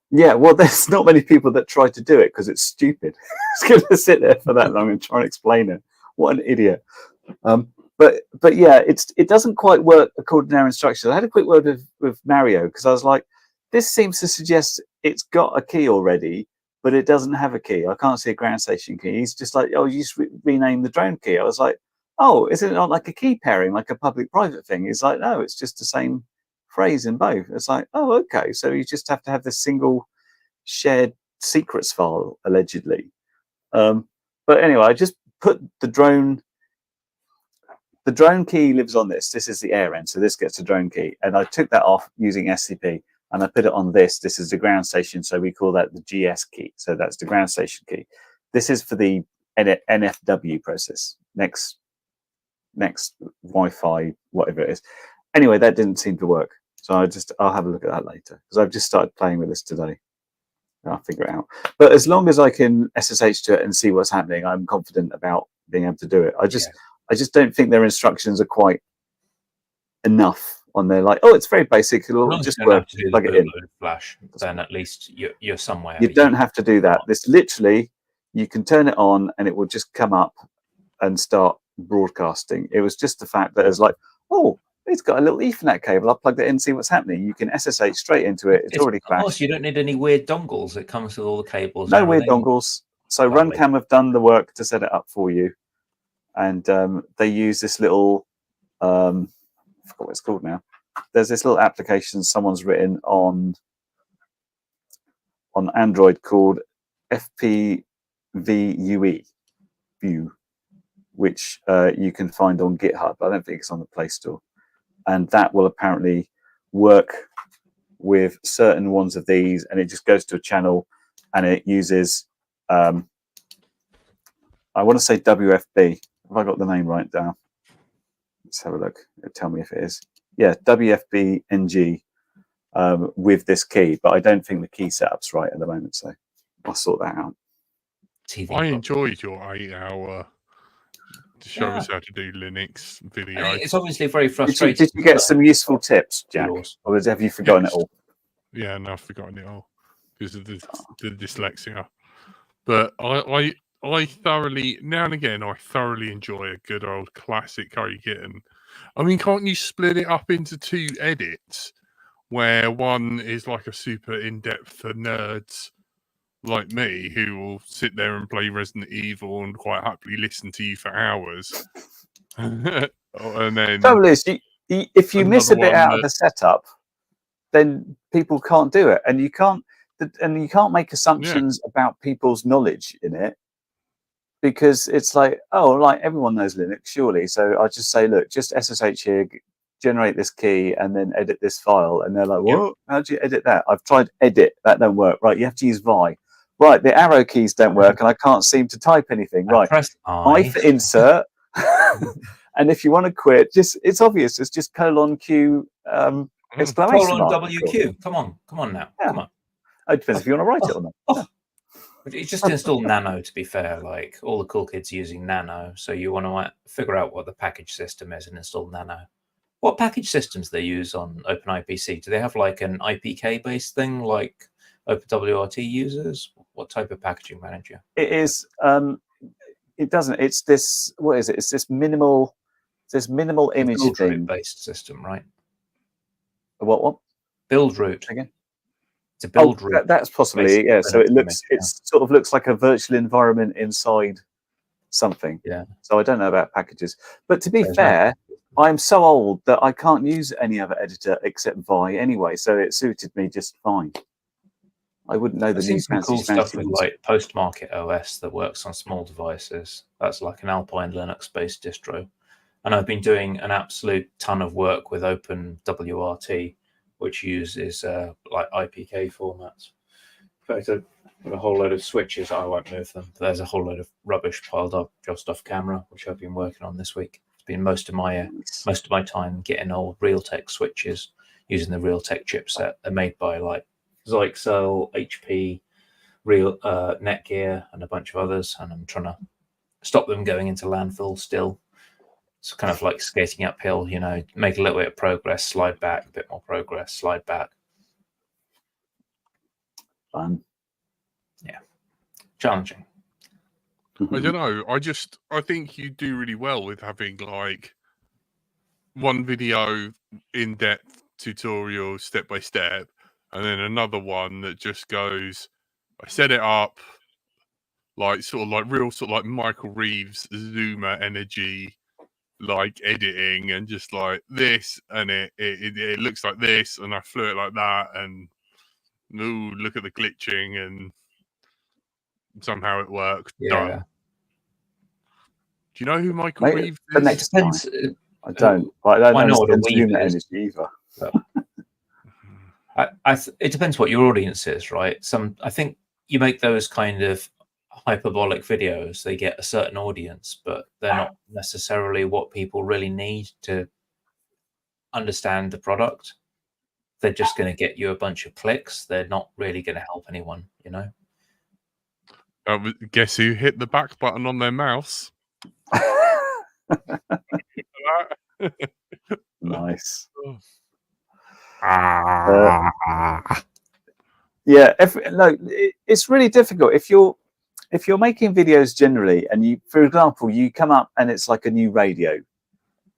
Yeah, well, there's not many people that try to do it because it's stupid. It's going to sit there for that long and try and explain it. What an idiot. But yeah, it doesn't quite work according to our instructions. I had a quick word with Mario because I was like, this seems to suggest it's got a key already, but it doesn't have a key. I can't see a ground station key. He's just like, oh, you just rename the drone key. I was like, oh, isn't it not like a key pairing, like a public-private thing? He's like, no, it's just the same phrase in both. It's like, oh, okay. So you just have to have this single shared secrets file, allegedly. But anyway, I just put the drone key lives on this. This is the air end, so this gets a drone key. And I took that off using SCP, and I put it on this. This is the ground station, so we call that the GS key. So that's the ground station key. This is for the NFW process. Next Wi-Fi, whatever it is. Anyway, that didn't seem to work. So I'll have a look at that later because I've just started playing with this today. I'll figure it out. But as long as I can SSH to it and see what's happening, I'm confident about being able to do it. I just don't think their instructions are quite enough on there like, oh, it's very basic, it'll just work, have to do plug the it in. bootload Flash, then at least you're somewhere. You don't have to do that. This literally, you can turn it on and it will just come up and start broadcasting. It was just the fact that it's like, oh, it's got a little Ethernet cable. I'll plug that in, see what's happening. You can SSH straight into it. It's already flashed. You don't need any weird dongles. It comes with all the cables. No weird dongles. So Runcam have done the work to set it up for you, and they use this little, I forgot what it's called now. There's this little application someone's written on Android called FPVUE, which you can find on GitHub. I don't think it's on the Play Store. And that will apparently work with certain ones of these, and it just goes to a channel, and it uses, I want to say WFB. Have I got the name right down? Let's have a look. It'll tell me if it is. Yeah, WFB NG with this key, but I don't think the key setup's right at the moment, so I'll sort that out. I enjoyed your 8-hour to show us how to do Linux video. I mean, it's obviously very frustrating. Did you get some useful tips, Jack? Or have you forgotten it all? Yeah, no, I've forgotten it all because of the dyslexia. But I thoroughly, now and again, I thoroughly enjoy a good old classic How You Getting. I mean, can't you split it up into 2 edits where one is like a super in-depth for nerds like me who will sit there and play Resident Evil and quite happily listen to you for hours. And then trouble is, if you miss a bit out of the setup, then people can't do it, and you can't make assumptions about people's knowledge in it, because it's like, oh, like everyone knows Linux, surely. So I just say, look, just SSH here, generate this key, and then edit this file, and they're like, what? How do you edit that? I've tried edit, that don't work. Right, you have to use Vi. Right, the arrow keys don't work, and I can't seem to type anything. Right, press I for insert. And if you want to quit, it's obvious. It's just :Q exclamation mark. WQ. Come on now. Yeah. Come on. It depends if you want to write it or not. You just install Nano, to be fair. Like all the cool kids using Nano, so you want to figure out what the package system is and install Nano. What package systems they use on OpenIPC? Do they have like an IPK based thing like OpenWRT uses? What type of packaging manager? It is. It doesn't. It's this. What is it? It's this minimal image thing based system, right? What? Build root again. It's a build root. That's possibly, yeah. So it looks. It sort of looks like a virtual environment inside something. Yeah. So I don't know about packages, but to be fair, I'm so old that I can't use any other editor except Vi anyway. So it suited me just fine. I wouldn't know the new cool stuff with like post-market OS that works on small devices. That's like an Alpine Linux-based distro, and I've been doing an absolute ton of work with OpenWRT, which uses like IPK formats. In fact, I've got a whole load of switches. I won't move them. There's a whole load of rubbish piled up just off camera, which I've been working on this week. It's been most of my time getting old Realtek switches using the Realtek chipset. They're made by like Zyxel, HP, Netgear, and a bunch of others, and I'm trying to stop them going into landfill still. It's kind of like skating uphill, you know, make a little bit of progress, slide back, a bit more progress, slide back. Fun. Yeah. Challenging. I don't know. I think you do really well with having like one video in-depth tutorial step by step, and then another one that just goes, I set it up, like sort of like real sort of like Michael Reeves Zoomer energy, like editing, and just like this, and it looks like this, and I flew it like that, and ooh, look at the glitching, and somehow it worked. Yeah. Done. Do you know who Michael Reeves is? Next time. I don't. I don't know what a Zoomer energy either. It depends what your audience is, right? I think you make those kind of hyperbolic videos, they get a certain audience, but they're not necessarily what people really need to understand the product. They're just going to get you a bunch of clicks. They're not really going to help anyone, you know? Guess who hit the back button on their mouse? Nice. Yeah, it's really difficult if you're making videos generally, and you, for example, you come up and it's like a new radio,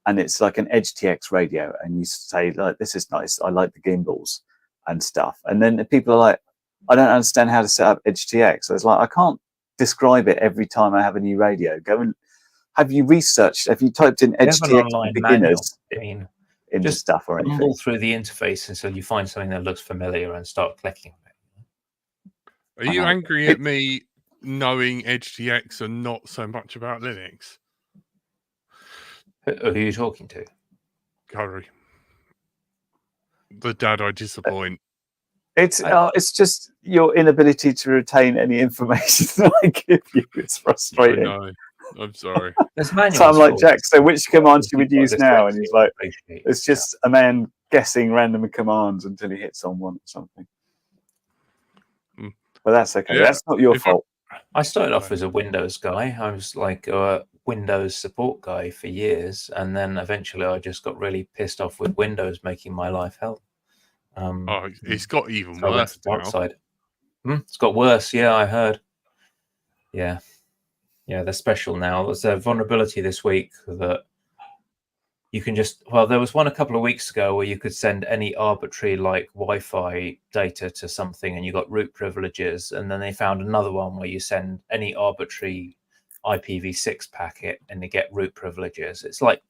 and it's like an EdgeTX radio, and you say like, "This is nice. I like the gimbals and stuff," and then people are like, "I don't understand how to set up EdgeTX." So it's like, I can't describe it every time I have a new radio. Go and have you researched? Have you typed in EdgeTX for beginners in just stuff or anything? Stumble through the interface until you find something that looks familiar and start clicking on it. Are you angry at me knowing EdgeTX and not so much about Linux? Who are you talking to? Curry. The dad I disappoint. It's just your inability to retain any information that I give you. It's frustrating. I know. I'm sorry. So I'm like, Jack, so which command should we use now? And he's like, it's just a man guessing random commands until he hits on one or something. But that's okay. Yeah. That's not your fault. I started off as a Windows guy. I was like a Windows support guy for years. And then eventually I just got really pissed off with Windows making my life hell. It's got even worse now. It's got worse. Yeah, I heard. Yeah, they're special now. There's a vulnerability this week that you can just, well, there was one a couple of weeks ago where you could send any arbitrary like Wi-Fi data to something and you got root privileges. And then they found another one where you send any arbitrary IPv6 packet and they get root privileges. It's like,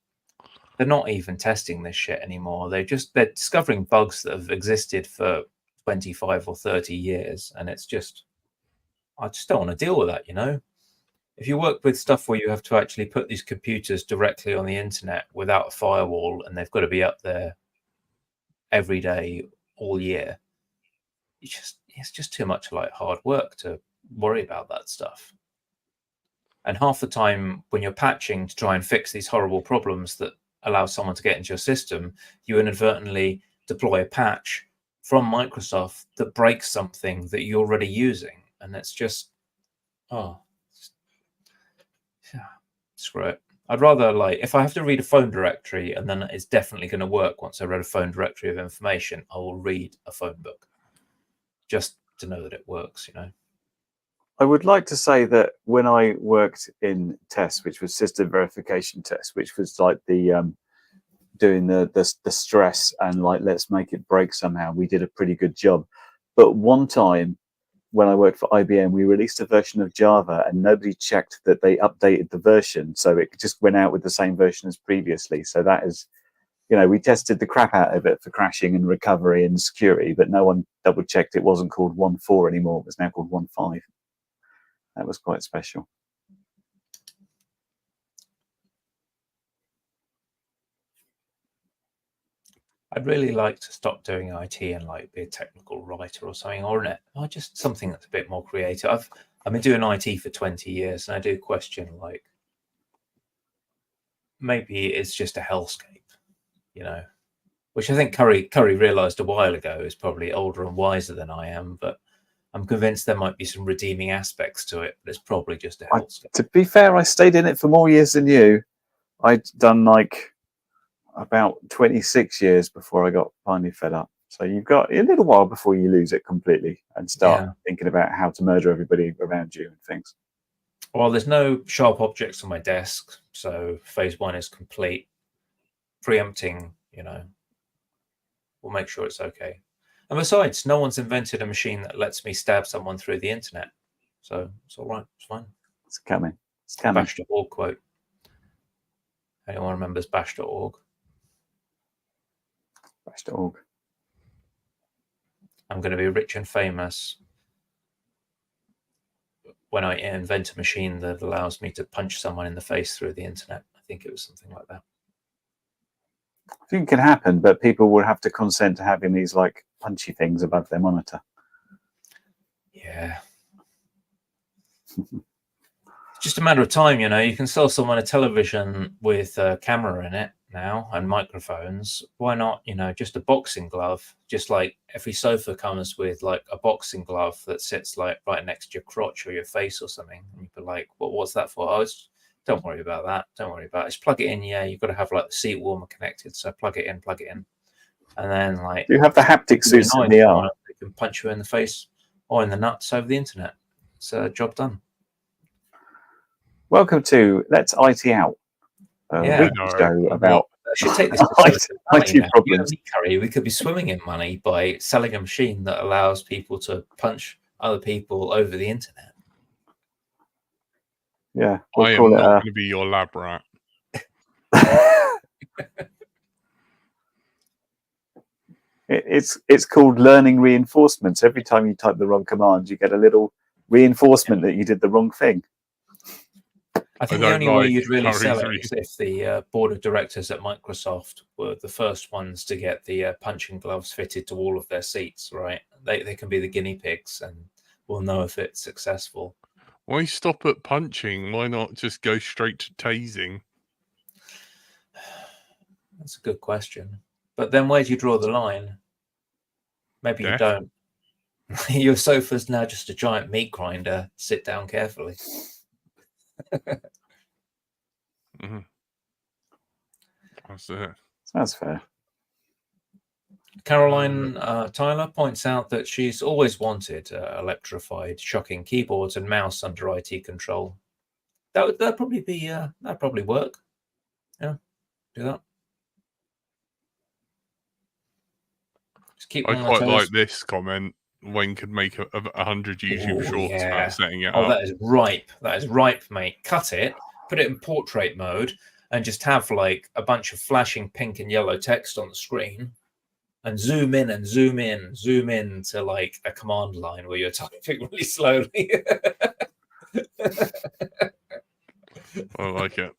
they're not even testing this shit anymore. They're discovering bugs that have existed for 25 or 30 years. And it's just, I just don't want to deal with that, you know? If you work with stuff where you have to actually put these computers directly on the internet without a firewall and they've got to be up there every day, all year, it's just too much like hard work to worry about that stuff. And half the time when you're patching to try and fix these horrible problems that allow someone to get into your system, you inadvertently deploy a patch from Microsoft that breaks something that you're already using. And it's just, screw it. I'd rather, like, if I have to read a phone directory and then it's definitely going to work once I read a phone directory of information, I will read a phone book just to know that it works, you know. I would like to say that when I worked in tests, which was system verification tests, which was like the doing the stress and like, let's make it break somehow, we did a pretty good job. But one time when I worked for IBM, we released a version of Java and nobody checked that they updated the version. So it just went out with the same version as previously. So that is, you know, we tested the crap out of it for crashing and recovery and security, but no one double checked it wasn't called 1.4 anymore. It was now called 1.5. That was quite special. I'd really like to stop doing IT and like be a technical writer or something, or just something that's a bit more creative. I've been doing IT for 20 years, and I do question like maybe it's just a hellscape, you know, which I think Curry realized a while ago is probably older and wiser than I am, but I'm convinced there might be some redeeming aspects to it, but it's probably just a hellscape. To be fair, I stayed in it for more years than you. I'd done like about 26 years before I got finally fed up. So you've got a little while before you lose it completely and start thinking about how to murder everybody around you and things. Well, there's no sharp objects on my desk, so phase 1 is complete. Preempting, you know, we'll make sure it's okay. And besides, no one's invented a machine that lets me stab someone through the internet. So it's all right. It's fine. It's coming. It's coming. Bash.org quote. Anyone remembers bash.org? Bash.org. I'm going to be rich and famous when I invent a machine that allows me to punch someone in the face through the internet. I think it was something like that. I think it can happen, but people will have to consent to having these like punchy things above their monitor. Yeah. It's just a matter of time, you know. You can sell someone a television with a camera in it now and microphones. Why not, you know, just a boxing glove? Just like every sofa comes with like a boxing glove that sits like right next to your crotch or your face or something. And you'd be like, well, what's that for? Oh, don't worry about that. Don't worry about it. Just plug it in. Yeah, you've got to have like the seat warmer connected. So plug it in. And then, like, you have the haptic suits in the arm. They can punch you in the face or in the nuts over the internet. It's a job done. Welcome to Let's IT Out. Yeah, show about. I should take this to IT problems. Curry, we could be swimming in money by selling a machine that allows people to punch other people over the internet. Yeah, I am not going to be your lab rat. It's called learning reinforcements. Every time you type the wrong command, you get a little reinforcement that you did the wrong thing. I think the only way you'd really sell it is if the board of directors at Microsoft were the first ones to get the punching gloves fitted to all of their seats, right? They can be the guinea pigs and we'll know if it's successful. Why stop at punching? Why not just go straight to tasing? That's a good question. But then where do you draw the line? Maybe you don't. Your sofa's now just a giant meat grinder. Sit down carefully. That's it. Sounds fair. Caroline Tyler points out that she's always wanted electrified shocking keyboards and mouse under IT control. That'd probably be that'd probably work. Yeah, do that. Just keep I quite like this comment. Wayne could make 100 YouTube shorts about setting it up. That is ripe. That is ripe, mate. Cut it, put it in portrait mode, and just have like a bunch of flashing pink and yellow text on the screen, and zoom in and zoom in to like a command line where you're typing really slowly. I like it.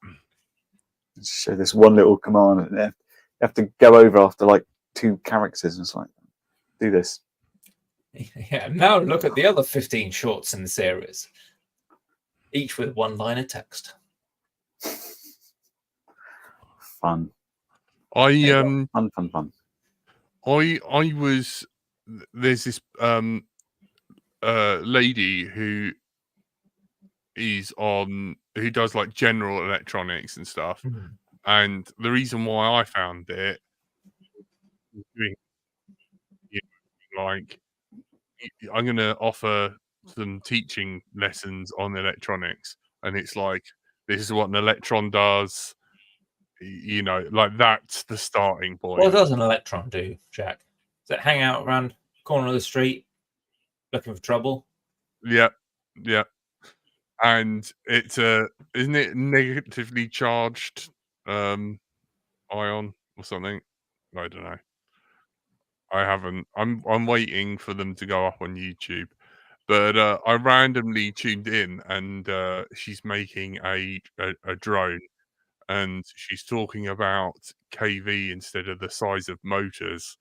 Show this one little command, and you have to go over after like 2 characters, and it's like, do this. Yeah, now look at the other 15 shorts in the series, each with 1 line of text. Fun. Fun. There's this lady who does like general electronics and stuff, and the reason why I found it, like, I'm going to offer some teaching lessons on electronics, and it's like, this is what an electron does, you know, like that's the starting point. What does an electron do, Jack? Does it hang out around the corner of the street looking for trouble? Yeah. And it's isn't it negatively charged ion or something? I don't know. I haven't. I'm waiting for them to go up on YouTube. But I randomly tuned in, and she's making a drone, and she's talking about KV instead of the size of motors,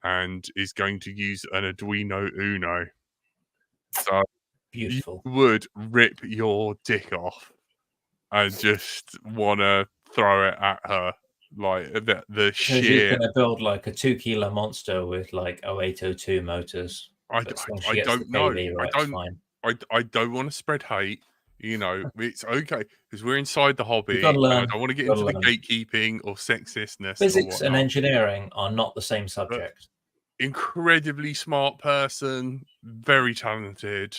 and is going to use an Arduino Uno. So beautiful. You would rip your dick off and just want to throw it at her. Like the sheer. She's going to build like a 2 kilo monster with like 0802 motors. I don't know. I don't want to spread hate. You know, it's okay because we're inside the hobby. And I don't want to get into the gatekeeping or sexistness. Physics and engineering are not the same subject. But incredibly smart person, very talented.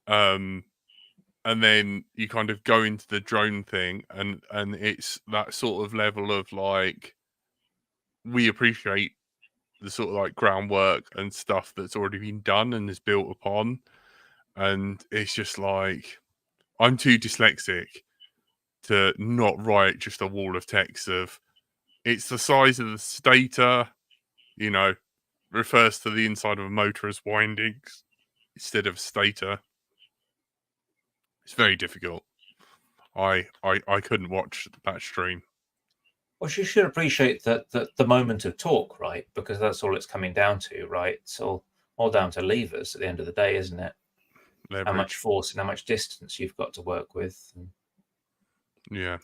And then you kind of go into the drone thing, and it's that sort of level of like, we appreciate the sort of like groundwork and stuff that's already been done and is built upon. And it's just like, I'm too dyslexic to not write just a wall of text of, it's the size of the stator, you know, refers to the inside of a motor as windings instead of stator. It's very difficult. I couldn't watch that stream. Well, she should appreciate that the moment of talk, right? Because that's all it's coming down to, right? It's all down to levers at the end of the day, isn't it? Leverage. How much force and how much distance you've got to work with. Yeah.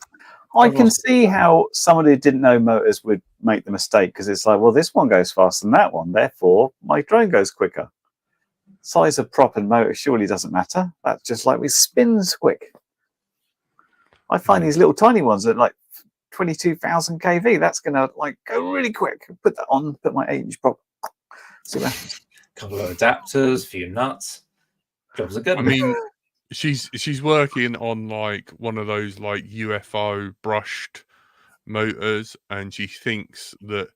I can see how somebody who didn't know motors would make the mistake, because it's like, well, this one goes faster than that one, therefore my drone goes quicker. Size of prop and motor surely doesn't matter. That's just like with spins quick. I find these little tiny ones that like 22,000 kV. That's going to like go really quick. Put that on, put my 8-inch prop. See what happens. Couple of adapters, a few nuts. Jobs are good. I mean, she's working on like one of those like UFO brushed motors, and she thinks that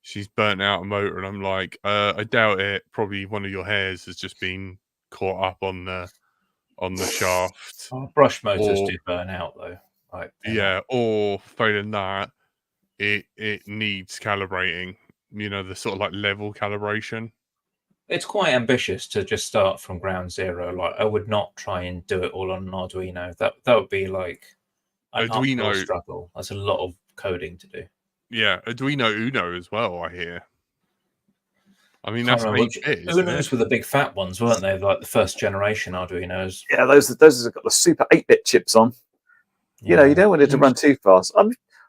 she's burnt out a motor, and I'm like, I doubt it. Probably one of your hairs has just been caught up on the shaft. Brush motors do burn out though. Right, yeah, or failing that, it needs calibrating. You know, the sort of like level calibration. It's quite ambitious to just start from ground zero. Like, I would not try and do it all on an Arduino. That would be like an uphill struggle. That's a lot of coding to do. Yeah, Arduino Uno as well, I hear. I mean, that's Unos were the big fat ones, weren't they? Like the first generation Arduinos. Yeah, those have got the super 8-bit chips on. Yeah. You know, you don't want it to run too fast.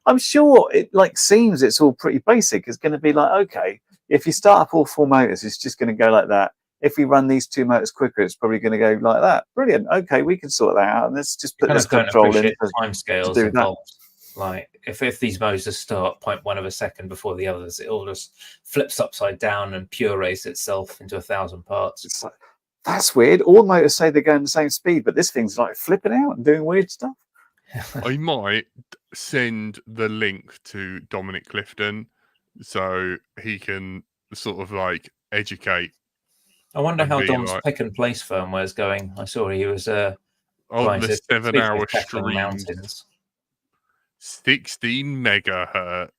I'm sure it like seems it's all pretty basic. It's going to be like, okay, if you start up all 4 motors, it's just going to go like that. If we run these 2 motors quicker, it's probably going to go like that. Brilliant. Okay, we can sort that out. And let's just put this control in timescales involved. Like if these motors start 0.1 of a second before the others, it all just flips upside down and purees itself into 1,000 parts. It's like, that's weird. All motors say they're going the same speed, but this thing's like flipping out and doing weird stuff. I might send the link to Dominic Clifton so he can sort of like educate. I wonder how Dom's pick and place firmware is going. I saw he was the 7-hour stream. Mountains. 16 megahertz.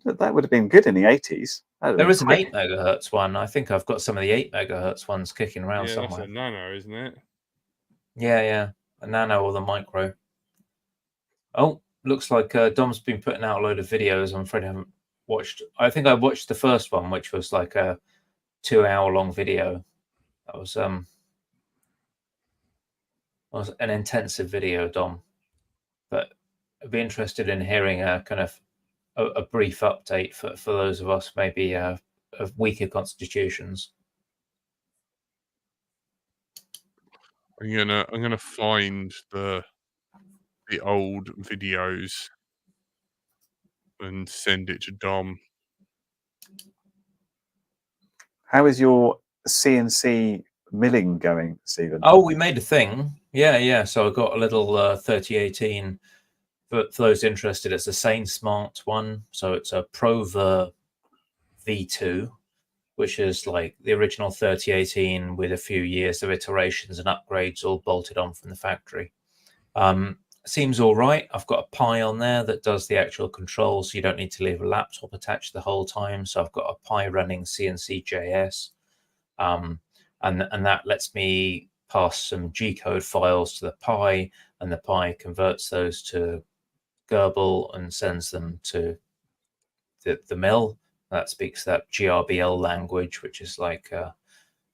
That would have been good in the 80s. There is an 8 megahertz one. I think I've got some of the 8 megahertz ones kicking around somewhere. That's a nano, isn't it? Yeah. A nano or the micro. Oh, looks like Dom's been putting out a load of videos. I'm afraid I haven't watched. I think I watched the first one, which was like a 2-hour-long video. That was an intensive video, Dom. But I'd be interested in hearing a kind of a brief update for those of us maybe of weaker constitutions. I'm gonna find the old videos and send it to Dom. How is your CNC milling going, Stephen? Oh, we made a thing. Yeah. So I got a little 3018. For those interested, it's a Sane Smart one. So it's a Prover V2, which is like the original 3018 with a few years of iterations and upgrades all bolted on from the factory. Seems all right. I've got a Pi on there that does the actual controls, so you don't need to leave a laptop attached the whole time. So I've got a Pi running CNC.js, and that lets me pass some G-code files to the Pi, and the Pi converts those to Gerbil and sends them to the mill. That speaks that GRBL language, which is like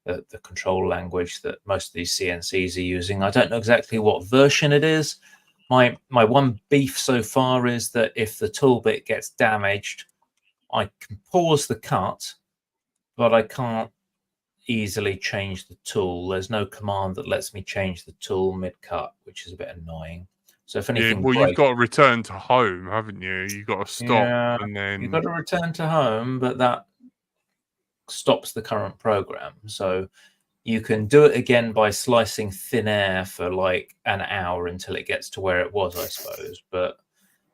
the control language that most of these CNCs are using. I don't know exactly what version it is. My one beef so far is that if the tool bit gets damaged, I can pause the cut, but I can't easily change the tool. There's no command that lets me change the tool mid-cut, which is a bit annoying. So if anything, you've got to return to home, haven't you? You've got to stop, and then you've got to return to home, but that stops the current program. So you can do it again by slicing thin air for like an hour until it gets to where it was, I suppose. But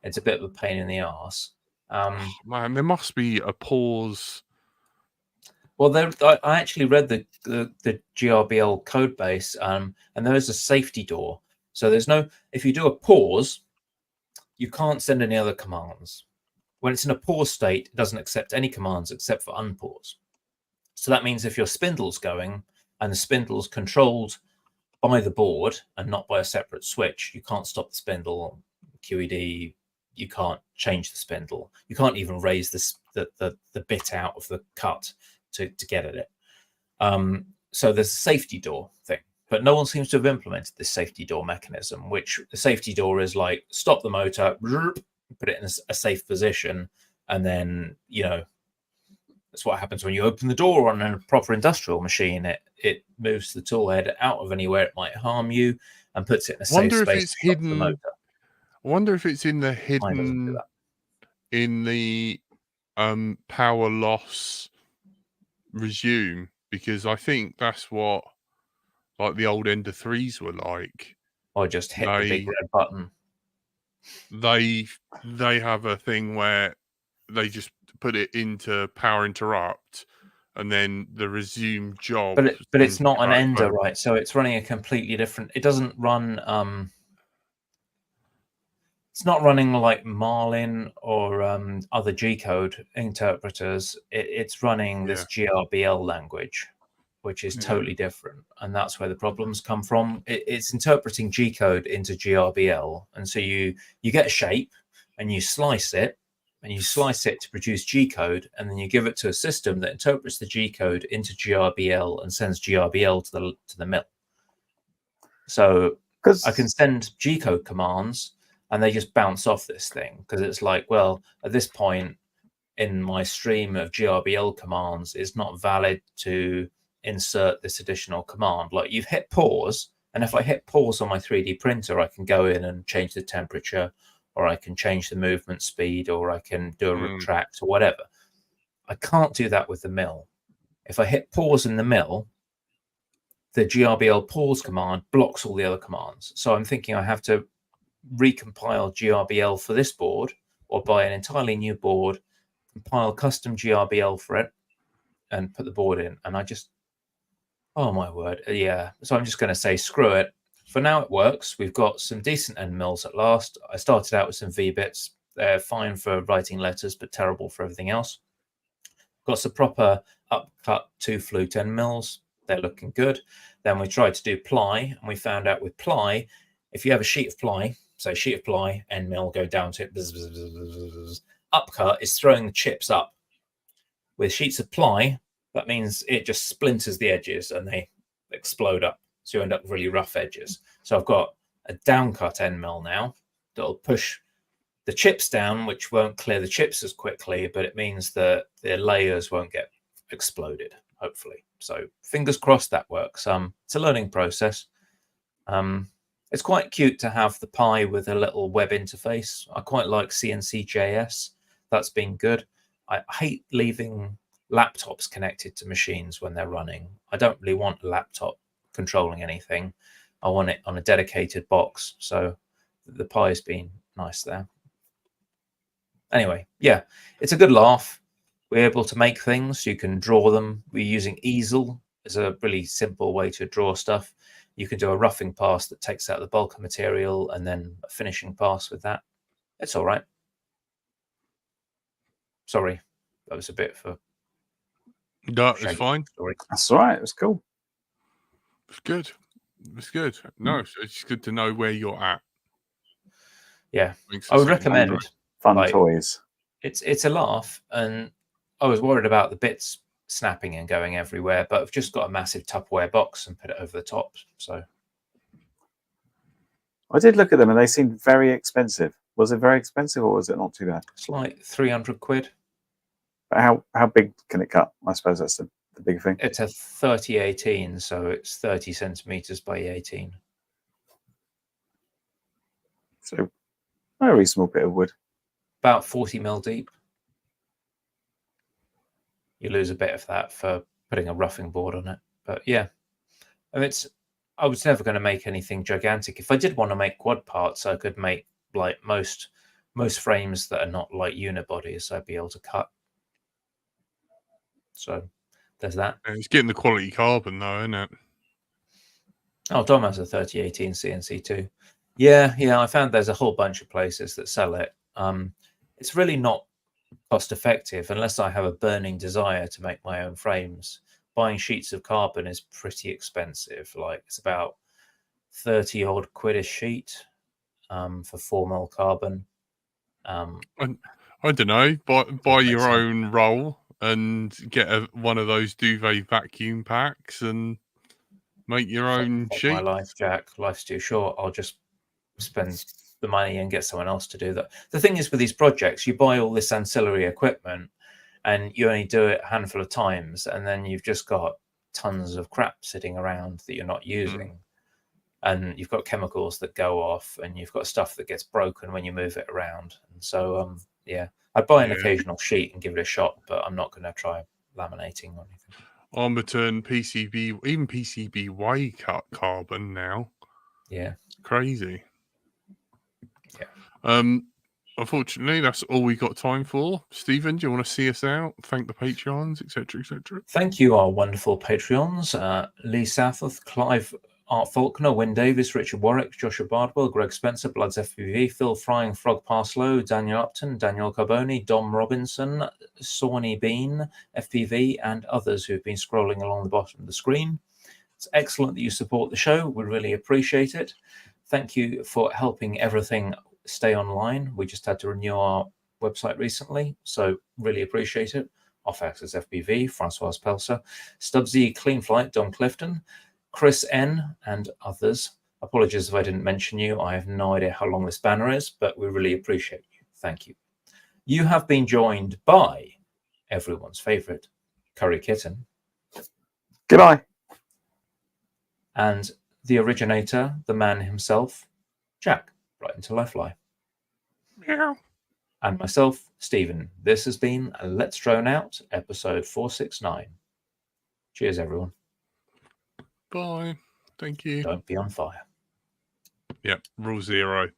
it's a bit of a pain in the arse. Man, there must be a pause. Well, I actually read the GRBL code base, and there is a safety door. So there's no, if you do a pause, you can't send any other commands. When it's in a pause state, it doesn't accept any commands except for unpause. So that means if your spindle's going and the spindle's controlled by the board and not by a separate switch, you can't stop the spindle, QED, you can't change the spindle. You can't even raise the bit out of the cut to get at it. So there's a safety door thing. But no one seems to have implemented this safety door mechanism, which the safety door is like stop the motor, put it in a safe position, and then, that's what happens when you open the door on a proper industrial machine. It moves the tool head out of anywhere it might harm you and puts it in a safe space. If it's hidden. I I wonder if it's in the Mine doesn't do hidden that. in the power loss resume, because I think that's what like the old Ender 3s were like. Or just hit the big red button. They have a thing where they just put it into power interrupt, and then the resume job. But it's not an Ender, right? So it's running a completely different. It doesn't run. It's not running like Marlin or other G-code interpreters. It's running this GRBL language, which is totally different, and that's where the problems come from. It's interpreting G-code into GRBL, and so you get a shape and you slice it, to produce G-code, and then you give it to a system that interprets the G-code into GRBL and sends GRBL to the mill. So I can send G-code commands, and they just bounce off this thing, because it's like, well, at this point in my stream of GRBL commands, it's not valid to insert this additional command. Like, you've hit pause, and if I hit pause on my 3D printer, I can go in and change the temperature, or I can change the movement speed, or I can do a retract or whatever. I can't do that with the mill. If I hit pause in the mill, the GRBL pause command blocks all the other commands. So I'm thinking I have to recompile GRBL for this board, or buy an entirely new board, compile custom GRBL for it, and put the board in. And I just, oh my word, yeah. So I'm just going to say, screw it. For now, it works. We've got some decent end mills at last. I started out with some V-bits. They're fine for writing letters, but terrible for everything else. Got some proper upcut 2-flute end mills. They're looking good. Then we tried to do ply, and we found out with ply, if you have a sheet of ply, so sheet of ply, end mill, go down to it, bzz, bzz, bzz, bzz, bzz. Upcut is throwing the chips up. With sheets of ply, that means it just splinters the edges and they explode up. So you end up with really rough edges. So I've got a downcut end mill now that'll push the chips down, which won't clear the chips as quickly, but it means that the layers won't get exploded, hopefully. So fingers crossed that works. It's a learning process. It's quite cute to have the Pi with a little web interface. I quite like CNC.js. That's been good. I hate leaving laptops connected to machines when they're running. I don't really want a laptop controlling anything. I want it on a dedicated box. So the Pi has been nice there. Anyway, yeah, it's a good laugh. We're able to make things. You can draw them. We're using easel as a really simple way to draw stuff. You can do a roughing pass that takes out the bulk of material, and then a finishing pass with that. It's all right. Sorry, that was a bit for... No, it's fine. Story. That's all right. It was cool. It's good. It's good. No, it's good to know where you're at. Yeah, I would recommend fun toys. It's a laugh, and I was worried about the bits snapping and going everywhere, but I've just got a massive Tupperware box and put it over the top. So I did look at them, and they seemed very expensive. Was it very expensive, or was it not too bad? It's like 300 quid. But how big can it cut? I suppose that's the big thing. It's a 3018, so it's 30 centimeters by 18. So a reasonable bit of wood. About 40 mil deep. You lose a bit of that for putting a roughing board on it. But yeah, I mean, I was never going to make anything gigantic. If I did want to make quad parts, I could make like most frames that are not like unibodies. I'd be able to cut. So there's that. And it's getting the quality carbon though, isn't it? Oh, Dom has a 3018 CNC too. Yeah, I found there's a whole bunch of places that sell it. It's really not cost effective unless I have a burning desire to make my own frames. Buying sheets of carbon is pretty expensive. Like, it's about 30 odd quid a sheet for 4 mil carbon. I don't know. Buy your own roll and get one of those duvet vacuum packs and make your own sheet. My life, Jack. Life's too short. I'll just spend the money and get someone else to do that. The thing is, with these projects, you buy all this ancillary equipment and you only do it a handful of times, and then you've just got tons of crap sitting around that you're not using. and you've got chemicals that go off, and you've got stuff that gets broken when you move it around. And so, yeah, I'd buy an occasional sheet and give it a shot, but I'm not going to try laminating or anything. Armaturn, PCB, even PCB way carbon now. Yeah, crazy. Yeah. Unfortunately, that's all we got time for. Stephen, do you want to see us out? Thank the Patreons, etc., etc. Thank you, our wonderful Patreons: Lee Southworth, Clive Art Faulkner, Wyn Davis, Richard Warwick, Joshua Bardwell, Greg Spencer, Bloods FPV, Phil Frying Frog Parslow, Daniel Upton, Daniel Carboni, Dom Robinson, Sawney Bean, FPV, and others who've been scrolling along the bottom of the screen. It's excellent that you support the show. We really appreciate it. Thank you for helping everything stay online. We just had to renew our website recently, so really appreciate it. Off Access FPV, Francois Pelser, Stubbsy, Clean Flight, Don Clifton, Chris N, and others. Apologies if I didn't mention you. I have no idea how long this banner is, but we really appreciate you. Thank you. You have been joined by everyone's favourite Curry Kitten. Goodbye. And the originator, the man himself, Jack, right into Lifeline. Meow. And myself, Stephen. This has been Let's Drone Out, episode 469. Cheers, everyone. Bye. Thank you. Don't be on fire. Yep. Rule 0.